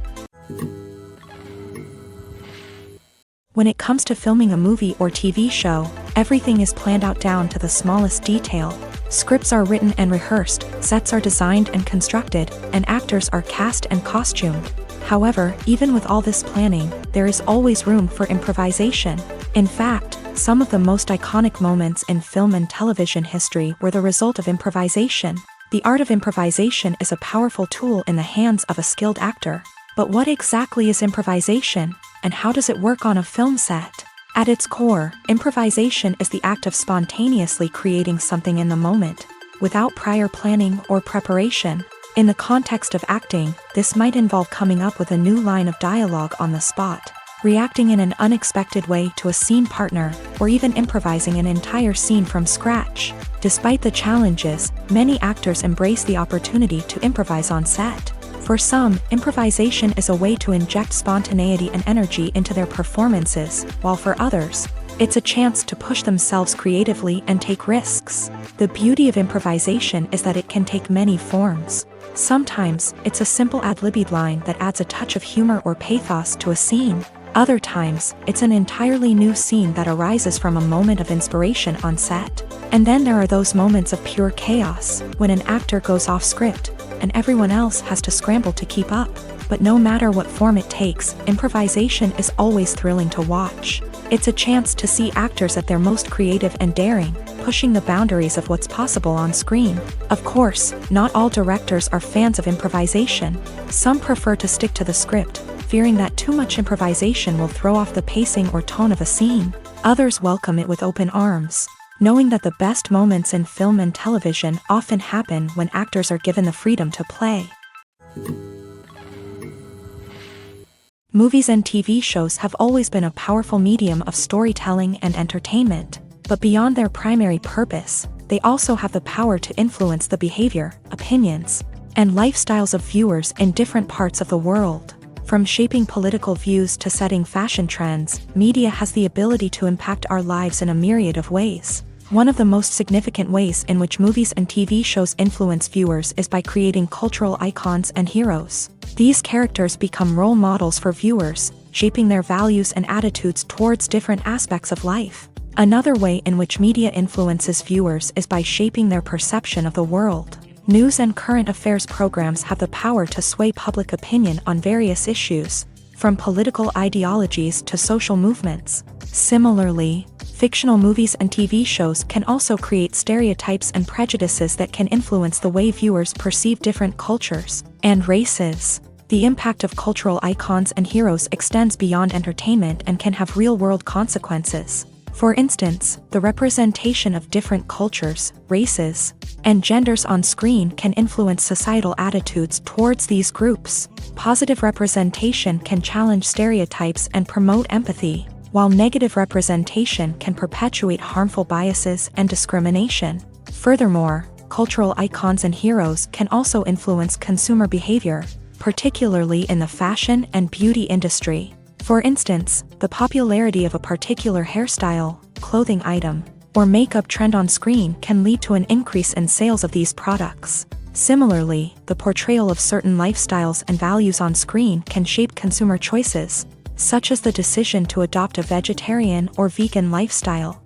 When it comes to filming a movie or TV show, everything is planned out down to the smallest detail. Scripts are written and rehearsed, sets are designed and constructed, and actors are cast and costumed. However, even with all this planning, there is always room for improvisation. In fact, some of the most iconic moments in film and television history were the result of improvisation. The art of improvisation is a powerful tool in the hands of a skilled actor. But what exactly is improvisation, and how does it work on a film set? At its core, improvisation is the act of spontaneously creating something in the moment, without prior planning or preparation. In the context of acting, this might involve coming up with a new line of dialogue on the spot, reacting in an unexpected way to a scene partner, or even improvising an entire scene from scratch. Despite the challenges, many actors embrace the opportunity to improvise on set. For some, improvisation is a way to inject spontaneity and energy into their performances, while for others, it's a chance to push themselves creatively and take risks. The beauty of improvisation is that it can take many forms. Sometimes, it's a simple ad-libbed line that adds a touch of humor or pathos to a scene. Other times, it's an entirely new scene that arises from a moment of inspiration on set. And then there are those moments of pure chaos, when an actor goes off script, and everyone else has to scramble to keep up. But no matter what form it takes, improvisation is always thrilling to watch. It's a chance to see actors at their most creative and daring, pushing the boundaries of what's possible on screen. Of course, not all directors are fans of improvisation. Some prefer to stick to the script, fearing that too much improvisation will throw off the pacing or tone of a scene. Others welcome it with open arms, knowing that the best moments in film and television often happen when actors are given the freedom to play. Movies and TV shows have always been a powerful medium of storytelling and entertainment, but beyond their primary purpose, they also have the power to influence the behavior, opinions, and lifestyles of viewers in different parts of the world. From shaping political views to setting fashion trends, media has the ability to impact our lives in a myriad of ways. One of the most significant ways in which movies and TV shows influence viewers is by creating cultural icons and heroes. These characters become role models for viewers, shaping their values and attitudes towards different aspects of life. Another way in which media influences viewers is by shaping their perception of the world. News and current affairs programs have the power to sway public opinion on various issues, from political ideologies to social movements. Similarly, fictional movies and TV shows can also create stereotypes and prejudices that can influence the way viewers perceive different cultures and races. The impact of cultural icons and heroes extends beyond entertainment and can have real-world consequences. For instance, the representation of different cultures, races, and genders on screen can influence societal attitudes towards these groups. Positive representation can challenge stereotypes and promote empathy, while negative representation can perpetuate harmful biases and discrimination. Furthermore, cultural icons and heroes can also influence consumer behavior, particularly in the fashion and beauty industry. For instance, the popularity of a particular hairstyle, clothing item, or makeup trend on screen can lead to an increase in sales of these products. Similarly, the portrayal of certain lifestyles and values on screen can shape consumer choices, such as the decision to adopt a vegetarian or vegan lifestyle.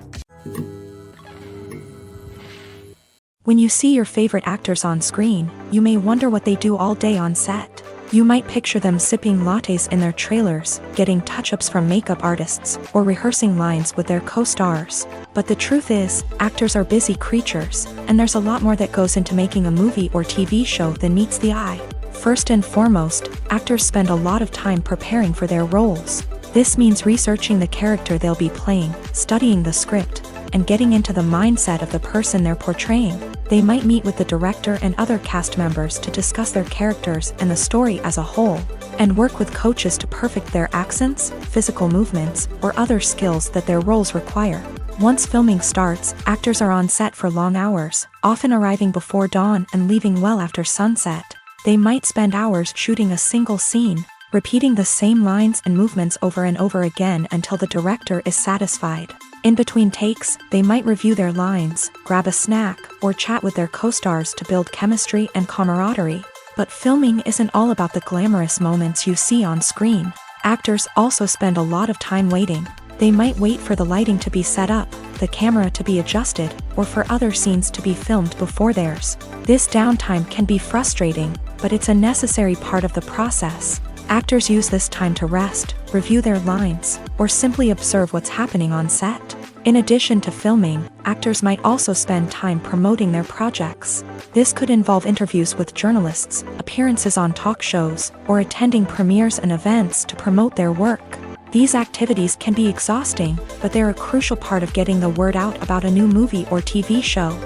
When you see your favorite actors on screen, you may wonder what they do all day on set. You might picture them sipping lattes in their trailers, getting touch-ups from makeup artists, or rehearsing lines with their co-stars. But the truth is, actors are busy creatures, and there's a lot more that goes into making a movie or TV show than meets the eye. First and foremost, actors spend a lot of time preparing for their roles. This means researching the character they'll be playing, studying the script, and getting into the mindset of the person they're portraying. They might meet with the director and other cast members to discuss their characters and the story as a whole, and work with coaches to perfect their accents, physical movements, or other skills that their roles require. Once filming starts, actors are on set for long hours, often arriving before dawn and leaving well after sunset. They might spend hours shooting a single scene, repeating the same lines and movements over and over again until the director is satisfied. In between takes, they might review their lines, grab a snack, or chat with their co-stars to build chemistry and camaraderie. But filming isn't all about the glamorous moments you see on screen. Actors also spend a lot of time waiting. They might wait for the lighting to be set up, the camera to be adjusted, or for other scenes to be filmed before theirs. This downtime can be frustrating, but it's a necessary part of the process. Actors use this time to rest, review their lines, or simply observe what's happening on set. In addition to filming, actors might also spend time promoting their projects. This could involve interviews with journalists, appearances on talk shows, or attending premieres and events to promote their work. These activities can be exhausting, but they're a crucial part of getting the word out about a new movie or TV show.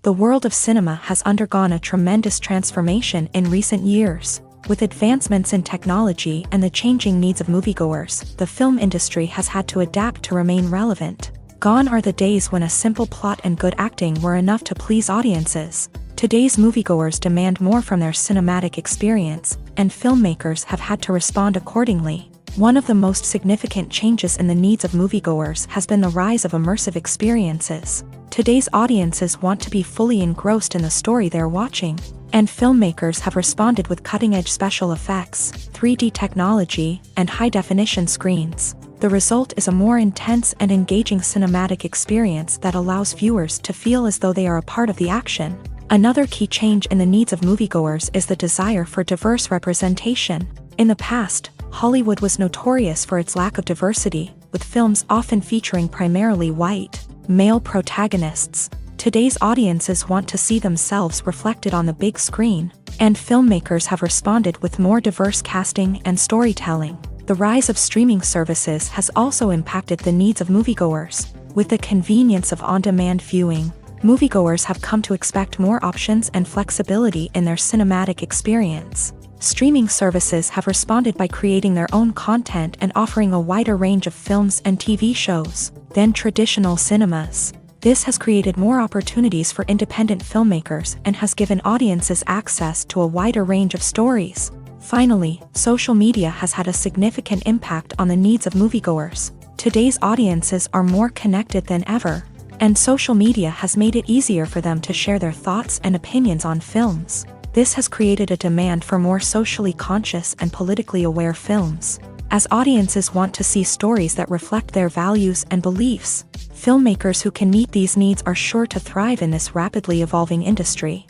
The world of cinema has undergone a tremendous transformation in recent years. With advancements in technology and the changing needs of moviegoers, the film industry has had to adapt to remain relevant. Gone are the days when a simple plot and good acting were enough to please audiences. Today's moviegoers demand more from their cinematic experience, and filmmakers have had to respond accordingly. One of the most significant changes in the needs of moviegoers has been the rise of immersive experiences. Today's audiences want to be fully engrossed in the story they're watching, and filmmakers have responded with cutting-edge special effects, 3D technology, and high-definition screens. The result is a more intense and engaging cinematic experience that allows viewers to feel as though they are a part of the action. Another key change in the needs of moviegoers is the desire for diverse representation. In the past, Hollywood was notorious for its lack of diversity, with films often featuring primarily white, male protagonists. Today's audiences want to see themselves reflected on the big screen, and filmmakers have responded with more diverse casting and storytelling. The rise of streaming services has also impacted the needs of moviegoers. With the convenience of on-demand viewing, moviegoers have come to expect more options and flexibility in their cinematic experience. Streaming services have responded by creating their own content and offering a wider range of films and TV shows than traditional cinemas. This has created more opportunities for independent filmmakers and has given audiences access to a wider range of stories. Finally, social media has had a significant impact on the needs of moviegoers. Today's audiences are more connected than ever, and social media has made it easier for them to share their thoughts and opinions on films. This has created a demand for more socially conscious and politically aware films. As audiences want to see stories that reflect their values and beliefs, filmmakers who can meet these needs are sure to thrive in this rapidly evolving industry.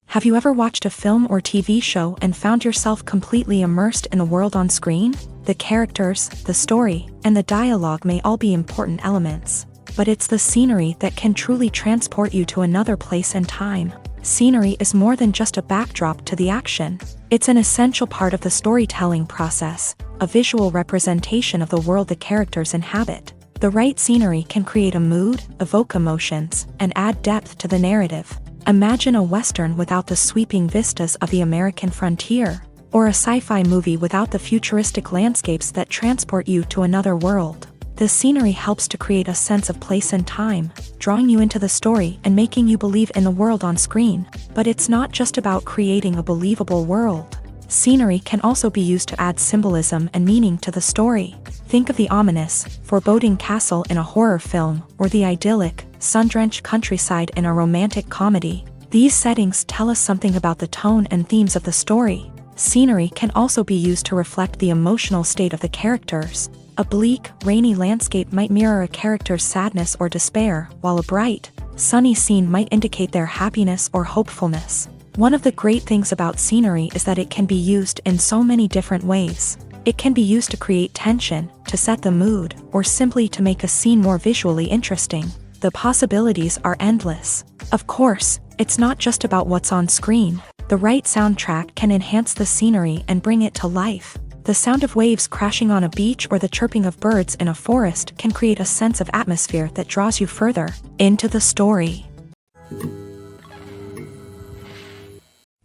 Have you ever watched a film or TV show and found yourself completely immersed in the world on screen? The characters, the story, and the dialogue may all be important elements, but it's the scenery that can truly transport you to another place and time. Scenery is more than just a backdrop to the action. It's an essential part of the storytelling process, a visual representation of the world the characters inhabit. The right scenery can create a mood, evoke emotions, and add depth to the narrative. Imagine a Western without the sweeping vistas of the American frontier, or a sci-fi movie without the futuristic landscapes that transport you to another world. The scenery helps to create a sense of place and time, drawing you into the story and making you believe in the world on screen. But it's not just about creating a believable world. Scenery can also be used to add symbolism and meaning to the story. Think of the ominous, foreboding castle in a horror film, or the idyllic, sun-drenched countryside in a romantic comedy. These settings tell us something about the tone and themes of the story. Scenery can also be used to reflect the emotional state of the characters. A bleak, rainy landscape might mirror a character's sadness or despair, while a bright, sunny scene might indicate their happiness or hopefulness. One of the great things about scenery is that it can be used in so many different ways. It can be used to create tension, to set the mood, or simply to make a scene more visually interesting. The possibilities are endless. Of course, it's not just about what's on screen. The right soundtrack can enhance the scenery and bring it to life. The sound of waves crashing on a beach or the chirping of birds in a forest can create a sense of atmosphere that draws you further into the story.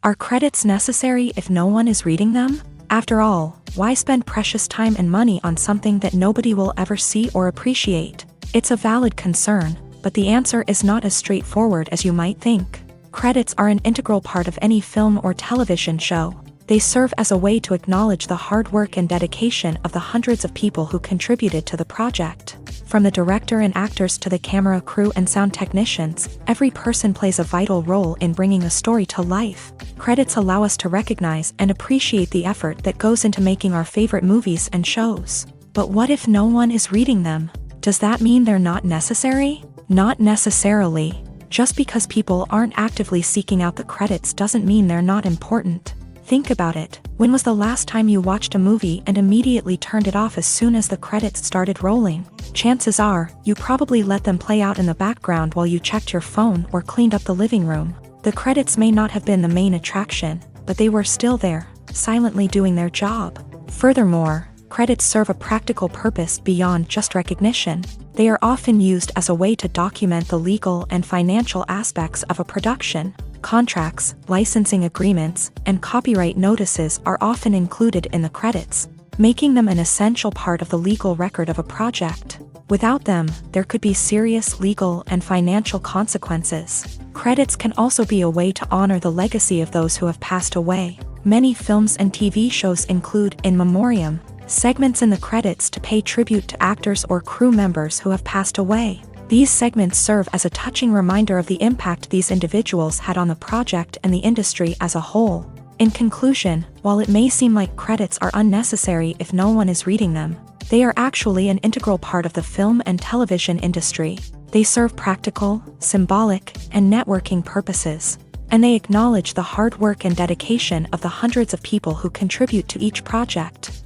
Are credits necessary if no one is reading them? After all, why spend precious time and money on something that nobody will ever see or appreciate? It's a valid concern, but the answer is not as straightforward as you might think. Credits are an integral part of any film or television show. They serve as a way to acknowledge the hard work and dedication of the hundreds of people who contributed to the project. From the director and actors to the camera crew and sound technicians, every person plays a vital role in bringing a story to life. Credits allow us to recognize and appreciate the effort that goes into making our favorite movies and shows. But what if no one is reading them? Does that mean they're not necessary? Not necessarily. Just because people aren't actively seeking out the credits doesn't mean they're not important. Think about it. When was the last time you watched a movie and immediately turned it off as soon as the credits started rolling? Chances are, you probably let them play out in the background while you checked your phone or cleaned up the living room. The credits may not have been the main attraction, but they were still there, silently doing their job. Furthermore, credits serve a practical purpose beyond just recognition. They are often used as a way to document the legal and financial aspects of a production. Contracts, licensing agreements, and copyright notices are often included in the credits, making them an essential part of the legal record of a project. Without them, there could be serious legal and financial consequences. Credits can also be a way to honor the legacy of those who have passed away. Many films and TV shows include in memoriam segments in the credits to pay tribute to actors or crew members who have passed away. These segments serve as a touching reminder of the impact these individuals had on the project and the industry as a whole. In conclusion, while it may seem like credits are unnecessary if no one is reading them, they are actually an integral part of the film and television industry. They serve practical, symbolic, and networking purposes, and they acknowledge the hard work and dedication of the hundreds of people who contribute to each project.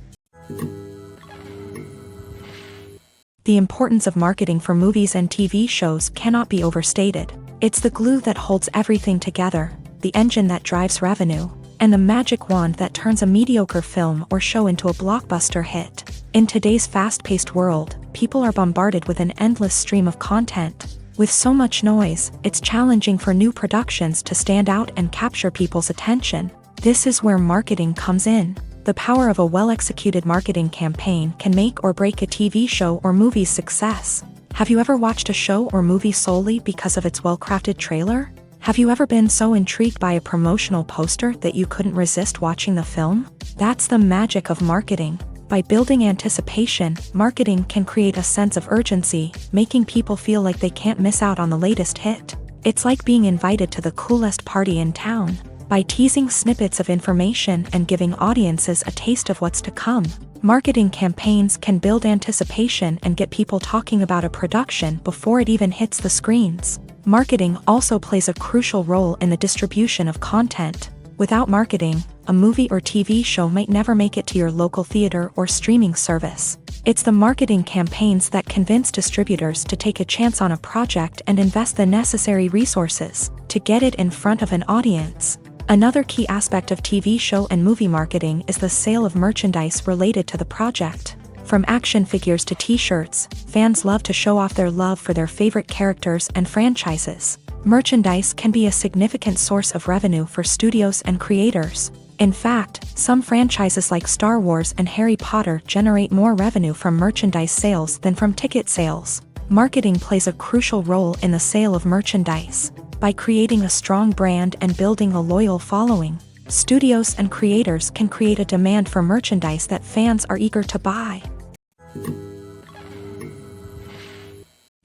The importance of marketing for movies and TV shows cannot be overstated. It's the glue that holds everything together, the engine that drives revenue, and the magic wand that turns a mediocre film or show into a blockbuster hit. In today's fast-paced world, people are bombarded with an endless stream of content. With so much noise, it's challenging for new productions to stand out and capture people's attention. This is where marketing comes in. The power of a well-executed marketing campaign can make or break a TV show or movie's success. Have you ever watched a show or movie solely because of its well-crafted trailer? Have you ever been so intrigued by a promotional poster that you couldn't resist watching the film? That's the magic of marketing. By building anticipation, marketing can create a sense of urgency, making people feel like they can't miss out on the latest hit. It's like being invited to the coolest party in town. By teasing snippets of information and giving audiences a taste of what's to come, marketing campaigns can build anticipation and get people talking about a production before it even hits the screens. Marketing also plays a crucial role in the distribution of content. Without marketing, a movie or TV show might never make it to your local theater or streaming service. It's the marketing campaigns that convince distributors to take a chance on a project and invest the necessary resources to get it in front of an audience. Another key aspect of TV show and movie marketing is the sale of merchandise related to the project. From action figures to t-shirts, fans love to show off their love for their favorite characters and franchises. Merchandise can be a significant source of revenue for studios and creators. In fact, some franchises like Star Wars and Harry Potter generate more revenue from merchandise sales than from ticket sales. Marketing plays a crucial role in the sale of merchandise. By creating a strong brand and building a loyal following, studios and creators can create a demand for merchandise that fans are eager to buy.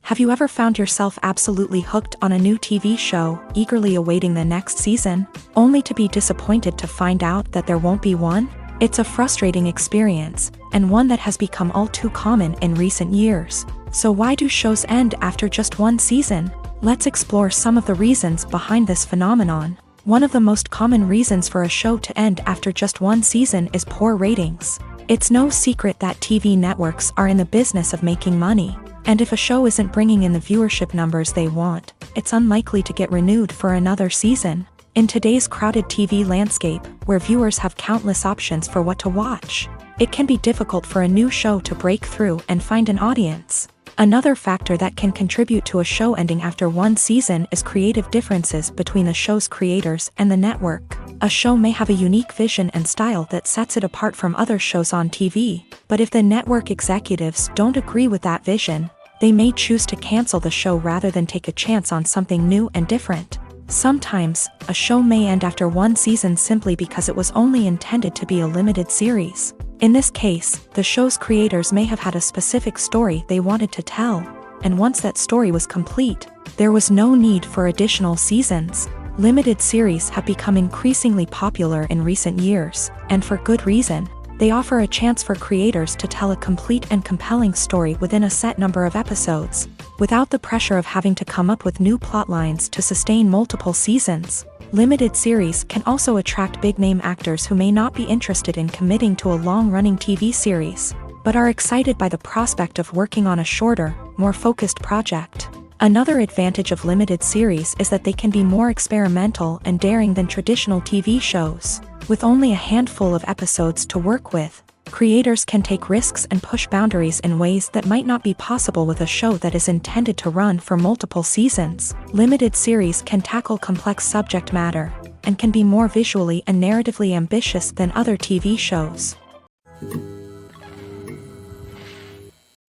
Have you ever found yourself absolutely hooked on a new TV show, eagerly awaiting the next season, only to be disappointed to find out that there won't be one? It's a frustrating experience, and one that has become all too common in recent years. So why do shows end after just one season? Let's explore some of the reasons behind this phenomenon. One of the most common reasons for a show to end after just one season is poor ratings. It's no secret that TV networks are in the business of making money. And if a show isn't bringing in the viewership numbers they want, it's unlikely to get renewed for another season. In today's crowded TV landscape, where viewers have countless options for what to watch, it can be difficult for a new show to break through and find an audience. Another factor that can contribute to a show ending after one season is creative differences between the show's creators and the network. A show may have a unique vision and style that sets it apart from other shows on TV, but if the network executives don't agree with that vision, they may choose to cancel the show rather than take a chance on something new and different. Sometimes, a show may end after one season simply because it was only intended to be a limited series. In this case, the show's creators may have had a specific story they wanted to tell, and once that story was complete, there was no need for additional seasons. Limited series have become increasingly popular in recent years, and for good reason. They offer a chance for creators to tell a complete and compelling story within a set number of episodes, without the pressure of having to come up with new plot lines to sustain multiple seasons. Limited series can also attract big-name actors who may not be interested in committing to a long-running TV series, but are excited by the prospect of working on a shorter, more focused project. Another advantage of limited series is that they can be more experimental and daring than traditional TV shows. With only a handful of episodes to work with, creators can take risks and push boundaries in ways that might not be possible with a show that is intended to run for multiple seasons. Limited series can tackle complex subject matter, and can be more visually and narratively ambitious than other TV shows.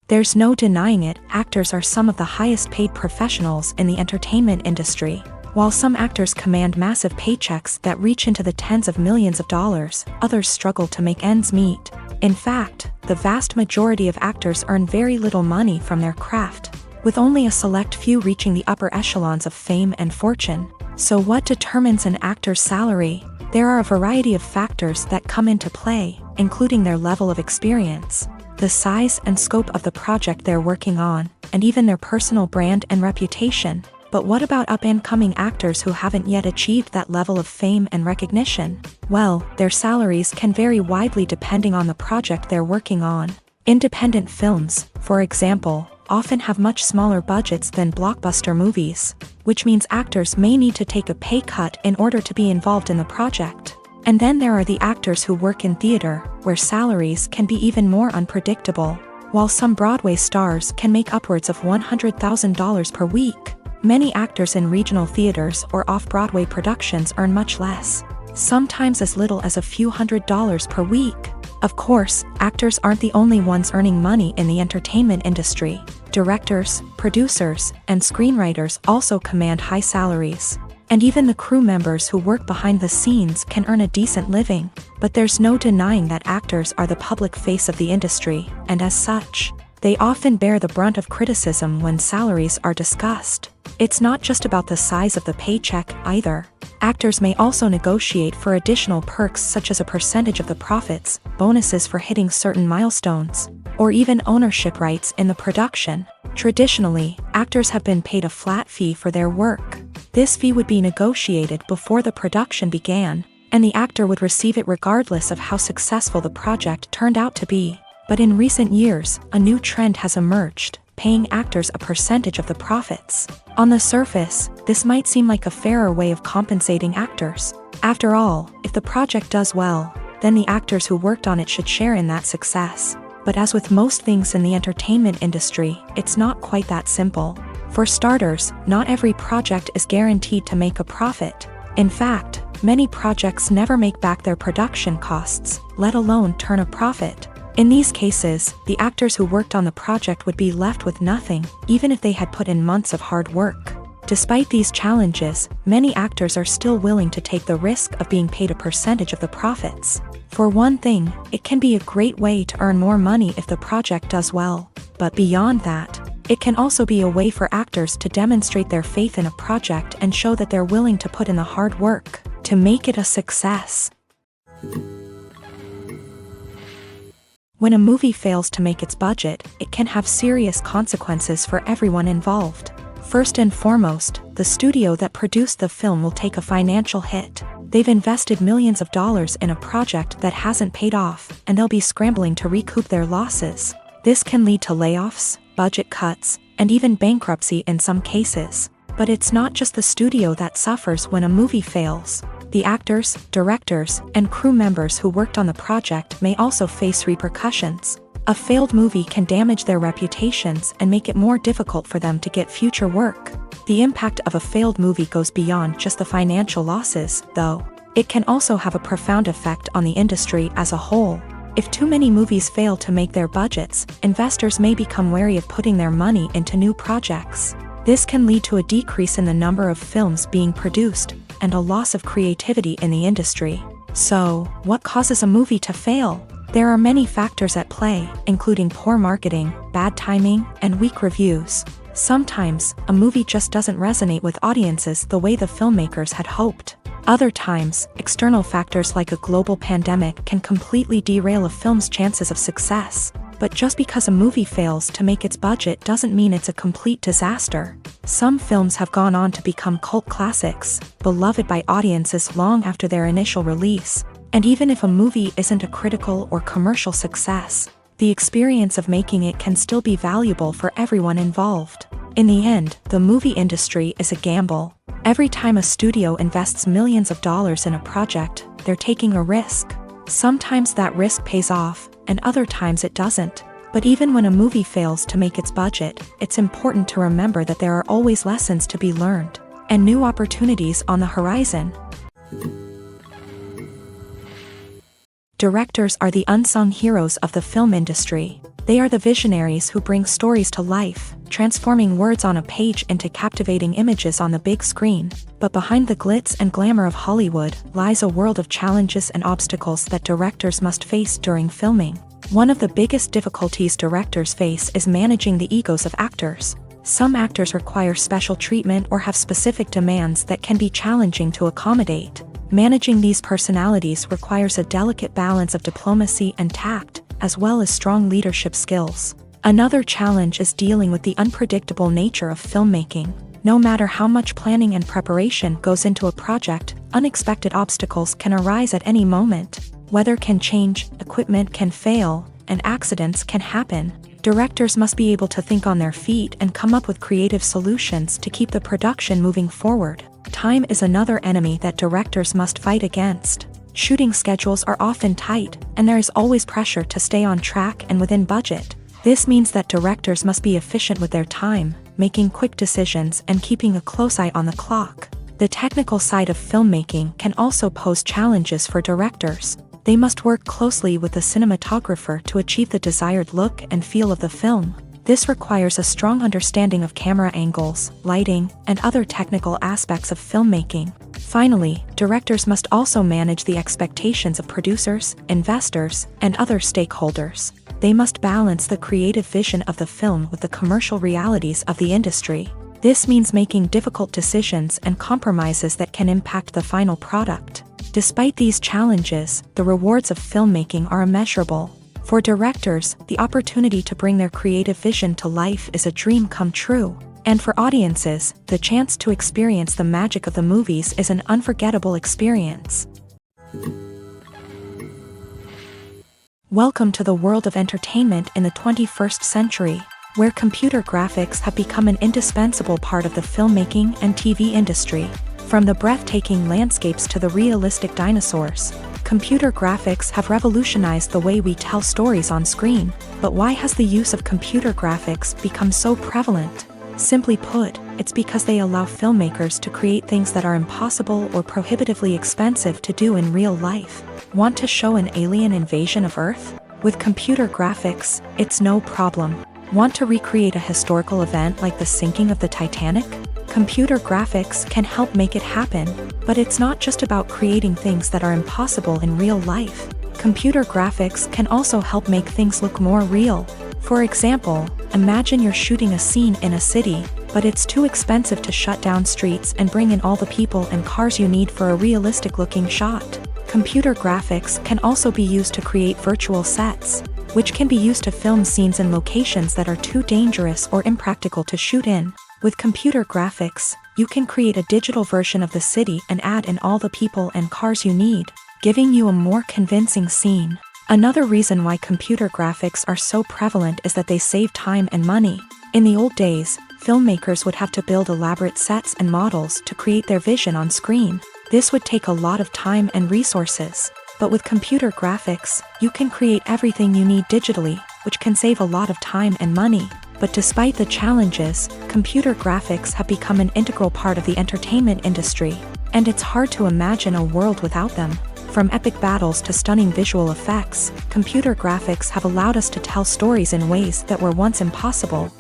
There's no denying it, actors are some of the highest paid professionals in the entertainment industry. While some actors command massive paychecks that reach into the tens of millions of dollars, others struggle to make ends meet. In fact, the vast majority of actors earn very little money from their craft, with only a select few reaching the upper echelons of fame and fortune. So what determines an actor's salary? There are a variety of factors that come into play, including their level of experience, the size and scope of the project they're working on, and even their personal brand and reputation. But what about up-and-coming actors who haven't yet achieved that level of fame and recognition? Well, their salaries can vary widely depending on the project they're working on. Independent films, for example, often have much smaller budgets than blockbuster movies, which means actors may need to take a pay cut in order to be involved in the project. And then there are the actors who work in theater, where salaries can be even more unpredictable. While some Broadway stars can make upwards of $100,000 per week, many actors in regional theaters or off-Broadway productions earn much less, sometimes as little as a few $100s per week. Of course, actors aren't the only ones earning money in the entertainment industry. Directors, producers, and screenwriters also command high salaries. And even the crew members who work behind the scenes can earn a decent living. But there's no denying that actors are the public face of the industry, and as such, they often bear the brunt of criticism when salaries are discussed. It's not just about the size of the paycheck, either. Actors may also negotiate for additional perks such as a percentage of the profits, bonuses for hitting certain milestones, or even ownership rights in the production. Traditionally, actors have been paid a flat fee for their work. This fee would be negotiated before the production began, and the actor would receive it regardless of how successful the project turned out to be. But in recent years, a new trend has emerged, paying actors a percentage of the profits. On the surface, this might seem like a fairer way of compensating actors. After all, if the project does well, then the actors who worked on it should share in that success. But as with most things in the entertainment industry, it's not quite that simple. For starters, not every project is guaranteed to make a profit. In fact, many projects never make back their production costs, let alone turn a profit. In these cases, the actors who worked on the project would be left with nothing, even if they had put in months of hard work. Despite these challenges, many actors are still willing to take the risk of being paid a percentage of the profits. For one thing, it can be a great way to earn more money if the project does well. But beyond that, it can also be a way for actors to demonstrate their faith in a project and show that they're willing to put in the hard work to make it a success. When a movie fails to make its budget, it can have serious consequences for everyone involved. First and foremost, the studio that produced the film will take a financial hit. They've invested millions of dollars in a project that hasn't paid off, and they'll be scrambling to recoup their losses. This can lead to layoffs, budget cuts, and even bankruptcy in some cases. But it's not just the studio that suffers when a movie fails. The actors, directors, and crew members who worked on the project may also face repercussions. A failed movie can damage their reputations and make it more difficult for them to get future work. The impact of a failed movie goes beyond just the financial losses, though. It can also have a profound effect on the industry as a whole. If too many movies fail to make their budgets, investors may become wary of putting their money into new projects. This can lead to a decrease in the number of films being produced, and a loss of creativity in the industry. So, what causes a movie to fail? There are many factors at play, including poor marketing, bad timing, and weak reviews. Sometimes, a movie just doesn't resonate with audiences the way the filmmakers had hoped. Other times, external factors like a global pandemic can completely derail a film's chances of success. But just because a movie fails to make its budget doesn't mean it's a complete disaster. Some films have gone on to become cult classics, beloved by audiences long after their initial release. And even if a movie isn't a critical or commercial success, the experience of making it can still be valuable for everyone involved. In the end, the movie industry is a gamble. Every time a studio invests millions of dollars in a project, they're taking a risk. Sometimes that risk pays off, and other times it doesn't. But even when a movie fails to make its budget, it's important to remember that there are always lessons to be learned, and new opportunities on the horizon. Directors are the unsung heroes of the film industry. They are the visionaries who bring stories to life, transforming words on a page into captivating images on the big screen. But behind the glitz and glamour of Hollywood lies a world of challenges and obstacles that directors must face during filming. One of the biggest difficulties directors face is managing the egos of actors. Some actors require special treatment or have specific demands that can be challenging to accommodate. Managing these personalities requires a delicate balance of diplomacy and tact, as well as strong leadership skills. Another challenge is dealing with the unpredictable nature of filmmaking. No matter how much planning and preparation goes into a project, unexpected obstacles can arise at any moment. Weather can change, equipment can fail, and accidents can happen. Directors must be able to think on their feet and come up with creative solutions to keep the production moving forward. Time is another enemy that directors must fight against. Shooting schedules are often tight, and there is always pressure to stay on track and within budget. This means that directors must be efficient with their time, making quick decisions and keeping a close eye on the clock. The technical side of filmmaking can also pose challenges for directors. They must work closely with the cinematographer to achieve the desired look and feel of the film. This requires a strong understanding of camera angles, lighting, and other technical aspects of filmmaking. Finally, directors must also manage the expectations of producers, investors, and other stakeholders. They must balance the creative vision of the film with the commercial realities of the industry. This means making difficult decisions and compromises that can impact the final product. Despite these challenges, the rewards of filmmaking are immeasurable. For directors, the opportunity to bring their creative vision to life is a dream come true. And for audiences, the chance to experience the magic of the movies is an unforgettable experience. Welcome to the world of entertainment in the 21st century, where computer graphics have become an indispensable part of the filmmaking and TV industry. From the breathtaking landscapes to the realistic dinosaurs, computer graphics have revolutionized the way we tell stories on screen. But why has the use of computer graphics become so prevalent? Simply put, it's because they allow filmmakers to create things that are impossible or prohibitively expensive to do in real life. Want to show an alien invasion of Earth? With computer graphics, it's no problem. Want to recreate a historical event like the sinking of the Titanic? Computer graphics can help make it happen, but it's not just about creating things that are impossible in real life. Computer graphics can also help make things look more real. For example, imagine you're shooting a scene in a city, but it's too expensive to shut down streets and bring in all the people and cars you need for a realistic-looking shot. Computer graphics can also be used to create virtual sets, which can be used to film scenes in locations that are too dangerous or impractical to shoot in. With computer graphics, you can create a digital version of the city and add in all the people and cars you need, giving you a more convincing scene. Another reason why computer graphics are so prevalent is that they save time and money. In the old days, filmmakers would have to build elaborate sets and models to create their vision on screen. This would take a lot of time and resources. But with computer graphics, you can create everything you need digitally, which can save a lot of time and money. But despite the challenges, computer graphics have become an integral part of the entertainment industry, and it's hard to imagine a world without them. From epic battles to stunning visual effects, computer graphics have allowed us to tell stories in ways that were once impossible.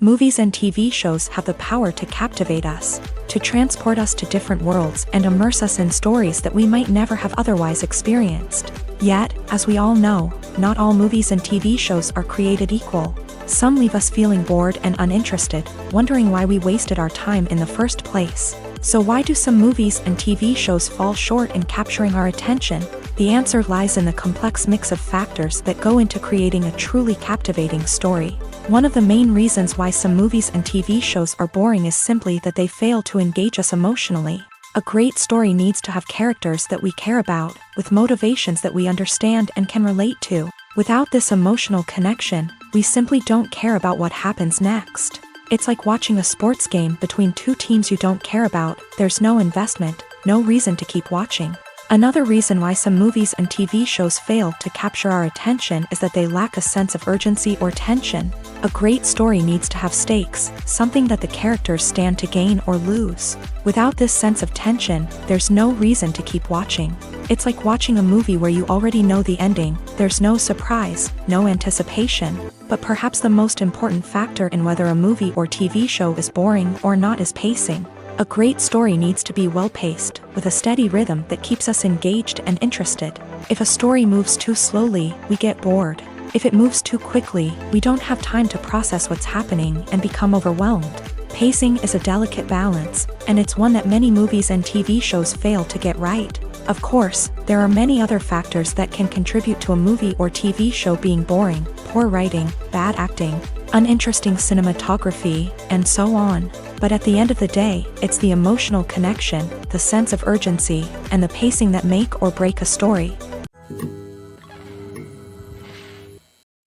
Movies and TV shows have the power to captivate us, to transport us to different worlds and immerse us in stories that we might never have otherwise experienced. Yet, as we all know, not all movies and TV shows are created equal. Some leave us feeling bored and uninterested, wondering why we wasted our time in the first place. So why do some movies and TV shows fall short in capturing our attention? The answer lies in the complex mix of factors that go into creating a truly captivating story. One of the main reasons why some movies and TV shows are boring is simply that they fail to engage us emotionally. A great story needs to have characters that we care about, with motivations that we understand and can relate to. Without this emotional connection, we simply don't care about what happens next. It's like watching a sports game between two teams you don't care about. There's no investment, no reason to keep watching. Another reason why some movies and TV shows fail to capture our attention is that they lack a sense of urgency or tension. A great story needs to have stakes, something that the characters stand to gain or lose. Without this sense of tension, there's no reason to keep watching. It's like watching a movie where you already know the ending. There's no surprise, no anticipation. But perhaps the most important factor in whether a movie or TV show is boring or not is pacing. A great story needs to be well-paced, with a steady rhythm that keeps us engaged and interested. If a story moves too slowly, we get bored. If it moves too quickly, we don't have time to process what's happening and become overwhelmed. Pacing is a delicate balance, and it's one that many movies and TV shows fail to get right. Of course, there are many other factors that can contribute to a movie or TV show being boring: poor writing, bad acting, uninteresting cinematography, and so on. But at the end of the day, it's the emotional connection, the sense of urgency, and the pacing that make or break a story.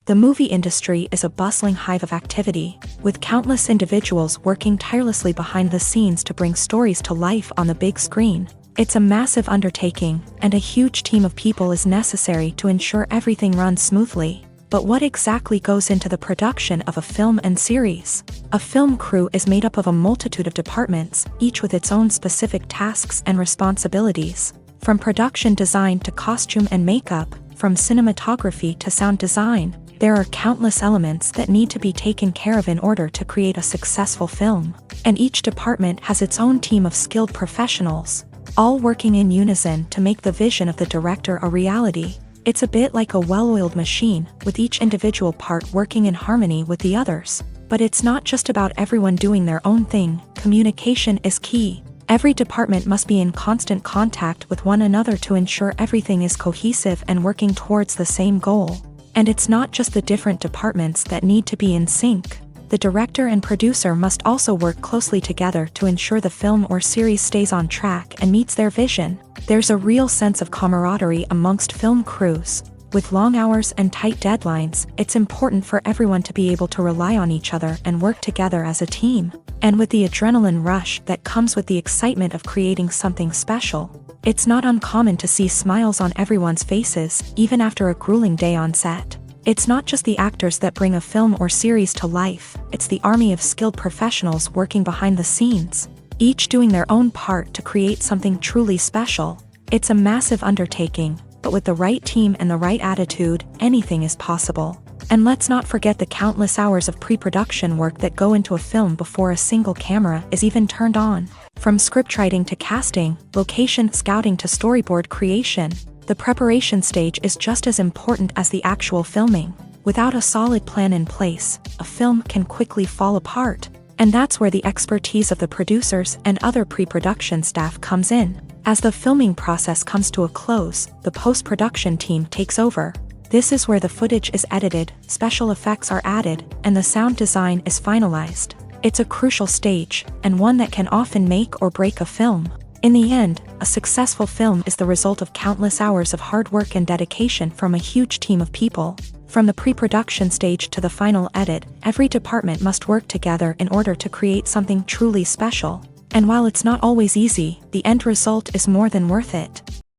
The movie industry is a bustling hive of activity, with countless individuals working tirelessly behind the scenes to bring stories to life on the big screen. It's a massive undertaking, and a huge team of people is necessary to ensure everything runs smoothly. But what exactly goes into the production of a film and series? A film crew is made up of a multitude of departments, each with its own specific tasks and responsibilities. From production design to costume and makeup, from cinematography to sound design, there are countless elements that need to be taken care of in order to create a successful film. And each department has its own team of skilled professionals, all working in unison to make the vision of the director a reality. It's a bit like a well-oiled machine, with each individual part working in harmony with the others. But it's not just about everyone doing their own thing. Communication is key. Every department must be in constant contact with one another to ensure everything is cohesive and working towards the same goal. And it's not just the different departments that need to be in sync. the director and producer must also work closely together to ensure the film or series stays on track and meets their vision. There's a real sense of camaraderie amongst film crews. With long hours and tight deadlines, it's important for everyone to be able to rely on each other and work together as a team. And with the adrenaline rush that comes with the excitement of creating something special, it's not uncommon to see smiles on everyone's faces, even after a grueling day on set. It's not just the actors that bring a film or series to life, it's the army of skilled professionals working behind the scenes, each doing their own part to create something truly special. It's a massive undertaking, but with the right team and the right attitude, anything is possible. And let's not forget the countless hours of pre-production work that go into a film before a single camera is even turned on. From scriptwriting to casting, location scouting to storyboard creation, the preparation stage is just as important as the actual filming. Without a solid plan in place, a film can quickly fall apart. And that's where the expertise of the producers and other pre-production staff comes in. As the filming process comes to a close, the post-production team takes over. This is where the footage is edited, special effects are added, and the sound design is finalized. It's a crucial stage, and one that can often make or break a film. In the end, a successful film is the result of countless hours of hard work and dedication from a huge team of people. From the pre-production stage to the final edit, every department must work together in order to create something truly special. And while it's not always easy, the end result is more than worth it.